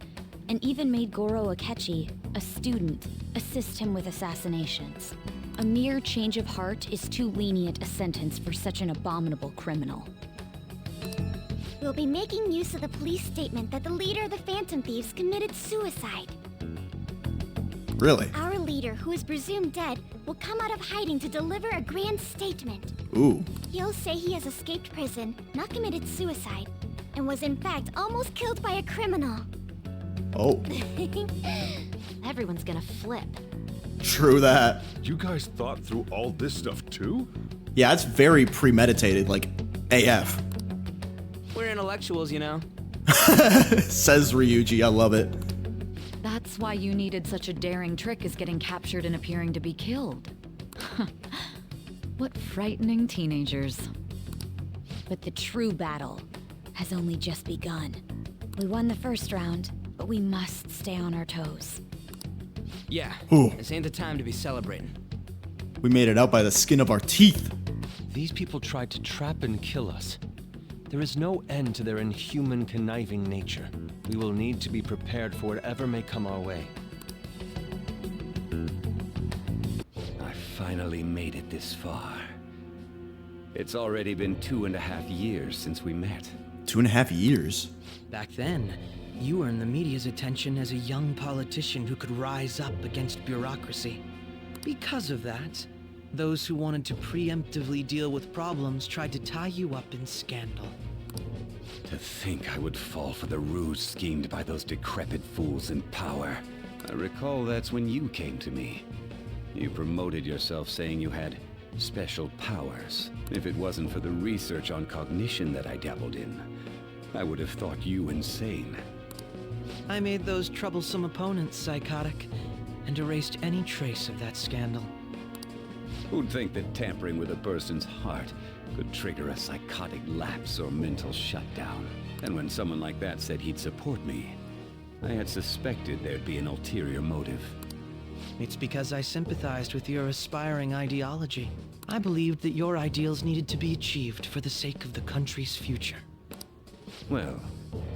and even made Goro Akechi, a student, assist him with assassinations. A mere change of heart is too lenient a sentence for such an abominable criminal. We'll be making use of the police statement that the leader of the Phantom Thieves committed suicide. Really? Our leader, who is presumed dead, will come out of hiding to deliver a grand statement. Ooh. He'll say he has escaped prison, not committed suicide, and was in fact almost killed by a criminal. Oh. Everyone's gonna flip. True that. You guys thought through all this stuff too? Yeah, it's very premeditated, like AF. We're intellectuals, you know. Says Ryuji, I love it. That's why you needed such a daring trick as getting captured and appearing to be killed. What frightening teenagers. But the true battle has only just begun. We won the first round, but we must stay on our toes. Yeah, Ooh. this ain't the time to be celebrating. We made it out by the skin of our teeth. These people tried to trap and kill us. There is no end to their inhuman, conniving nature. We will need to be prepared for whatever may come our way. I finally made it this far. It's already been 2.5 years since we met. 2.5 years? Back then, you earned the media's attention as a young politician who could rise up against bureaucracy. Because of that, those who wanted to preemptively deal with problems tried to tie you up in scandal. To think I would fall for the ruse schemed by those decrepit fools in power. I recall that's when you came to me. You promoted yourself saying you had special powers. If it wasn't for the research on cognition that I dabbled in, I would have thought you insane. I made those troublesome opponents psychotic and erased any trace of that scandal. Who'd think that tampering with a person's heart could trigger a psychotic lapse or mental shutdown? And when someone like that said he'd support me, I had suspected there'd be an ulterior motive. It's because I sympathized with your aspiring ideology. I believed that your ideals needed to be achieved for the sake of the country's future. Well,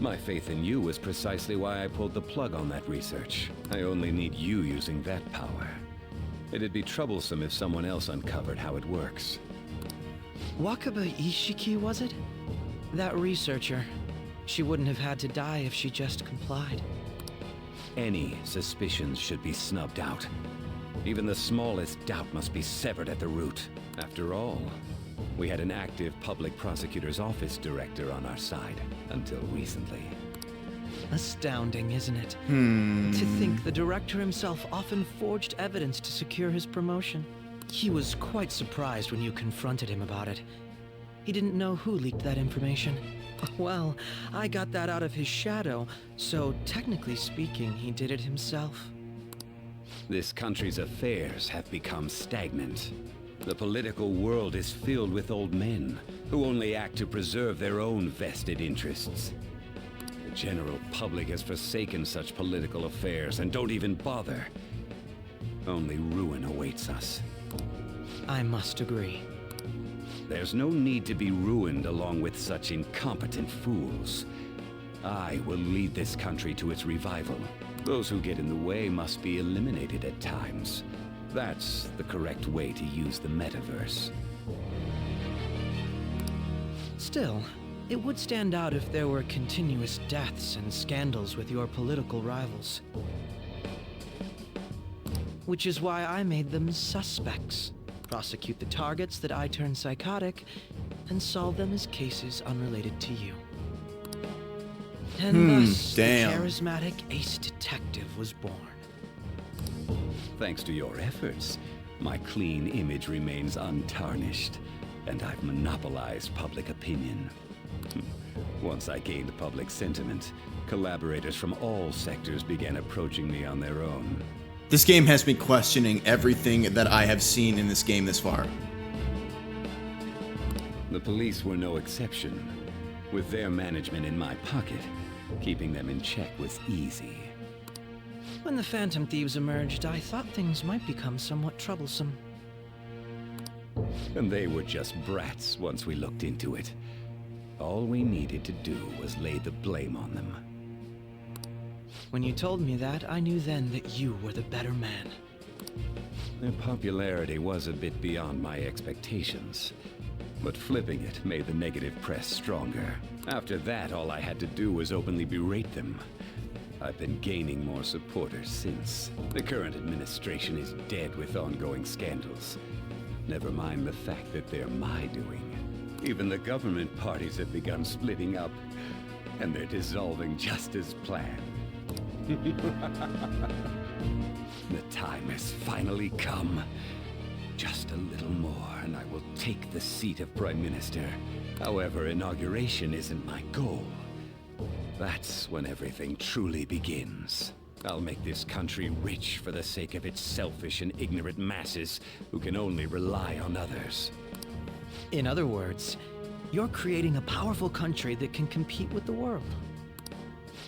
my faith in you was precisely why I pulled the plug on that research. I only need you using that power. It'd be troublesome if someone else uncovered how it works. Wakaba Ishiki, was it? That researcher. She wouldn't have had to die if she just complied. Any suspicions should be snubbed out. Even the smallest doubt must be severed at the root. After all, we had an active public prosecutor's office director on our side, until recently. Astounding, isn't it? To think the director himself often forged evidence to secure his promotion. He was quite surprised when you confronted him about it. He didn't know who leaked that information. Well, I got that out of his shadow, so technically speaking, he did it himself. This country's affairs have become stagnant. The political world is filled with old men who only act to preserve their own vested interests. The general public has forsaken such political affairs and don't even bother. Only ruin awaits us. I must agree. There's no need to be ruined along with such incompetent fools. I will lead this country to its revival. Those who get in the way must be eliminated at times. That's the correct way to use the metaverse. Still, it would stand out if there were continuous deaths and scandals with your political rivals. Which is why I made them suspects. Prosecute the targets that I turn psychotic, and solve them as cases unrelated to you. And thus, the charismatic ace detective was born. Thanks to your efforts, my clean image remains untarnished, and I've monopolized public opinion. Once I gained public sentiment, collaborators from all sectors began approaching me on their own. This game has me questioning everything that I have seen in this game this far. The police were no exception. With their management in my pocket, keeping them in check was easy. When the Phantom Thieves emerged, I thought things might become somewhat troublesome. And they were just brats once we looked into it. All we needed to do was lay the blame on them. When you told me that, I knew then that you were the better man. Their popularity was a bit beyond my expectations, but flipping it made the negative press stronger. After that, all I had to do was openly berate them. I've been gaining more supporters since. The current administration is dead with ongoing scandals. Never mind the fact that they're my doing. Even the government parties have begun splitting up, and they're dissolving just as planned. The time has finally come. Just a little more, and I will take the seat of Prime Minister. However, inauguration isn't my goal. That's when everything truly begins. I'll make this country rich for the sake of its selfish and ignorant masses who can only rely on others. In other words, you're creating a powerful country that can compete with the world.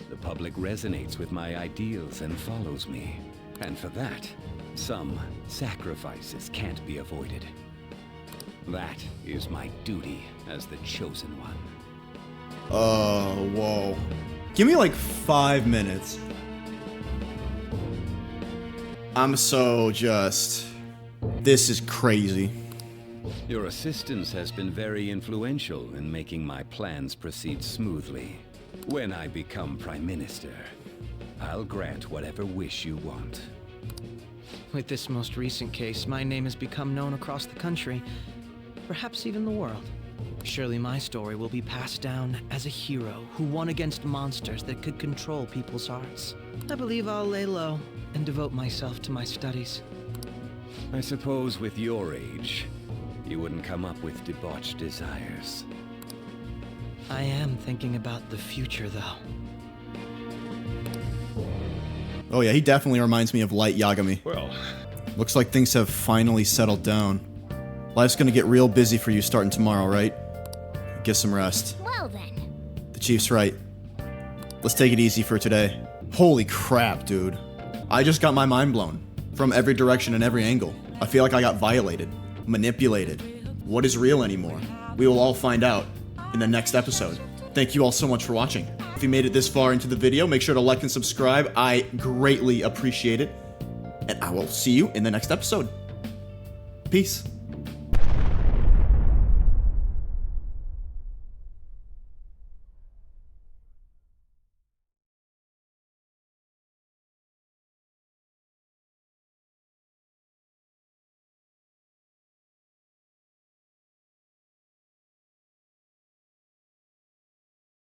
The public resonates with my ideals and follows me. And for that, some sacrifices can't be avoided. That is my duty as the chosen one. Oh, whoa. Give me like 5 minutes. I'm so just... This is crazy. Your assistance has been very influential in making my plans proceed smoothly. When I become Prime Minister, I'll grant whatever wish you want. With this most recent case, my name has become known across the country, perhaps even the world. Surely my story will be passed down as a hero who won against monsters that could control people's hearts. I believe I'll lay low and devote myself to my studies. I suppose with your age, you wouldn't come up with debauched desires. I am thinking about the future, though. Oh yeah, he definitely reminds me of Light Yagami. Well, looks like things have finally settled down. Life's gonna get real busy for you starting tomorrow, right? Get some rest. Well then. The chief's right. Let's take it easy for today. Holy crap, dude. I just got my mind blown. From every direction and every angle. I feel like I got violated. Manipulated. What is real anymore? We will all find out in the next episode. Thank you all so much for watching. If you made it this far into the video, make sure to like and subscribe. I greatly appreciate it. And I will see you in the next episode. Peace.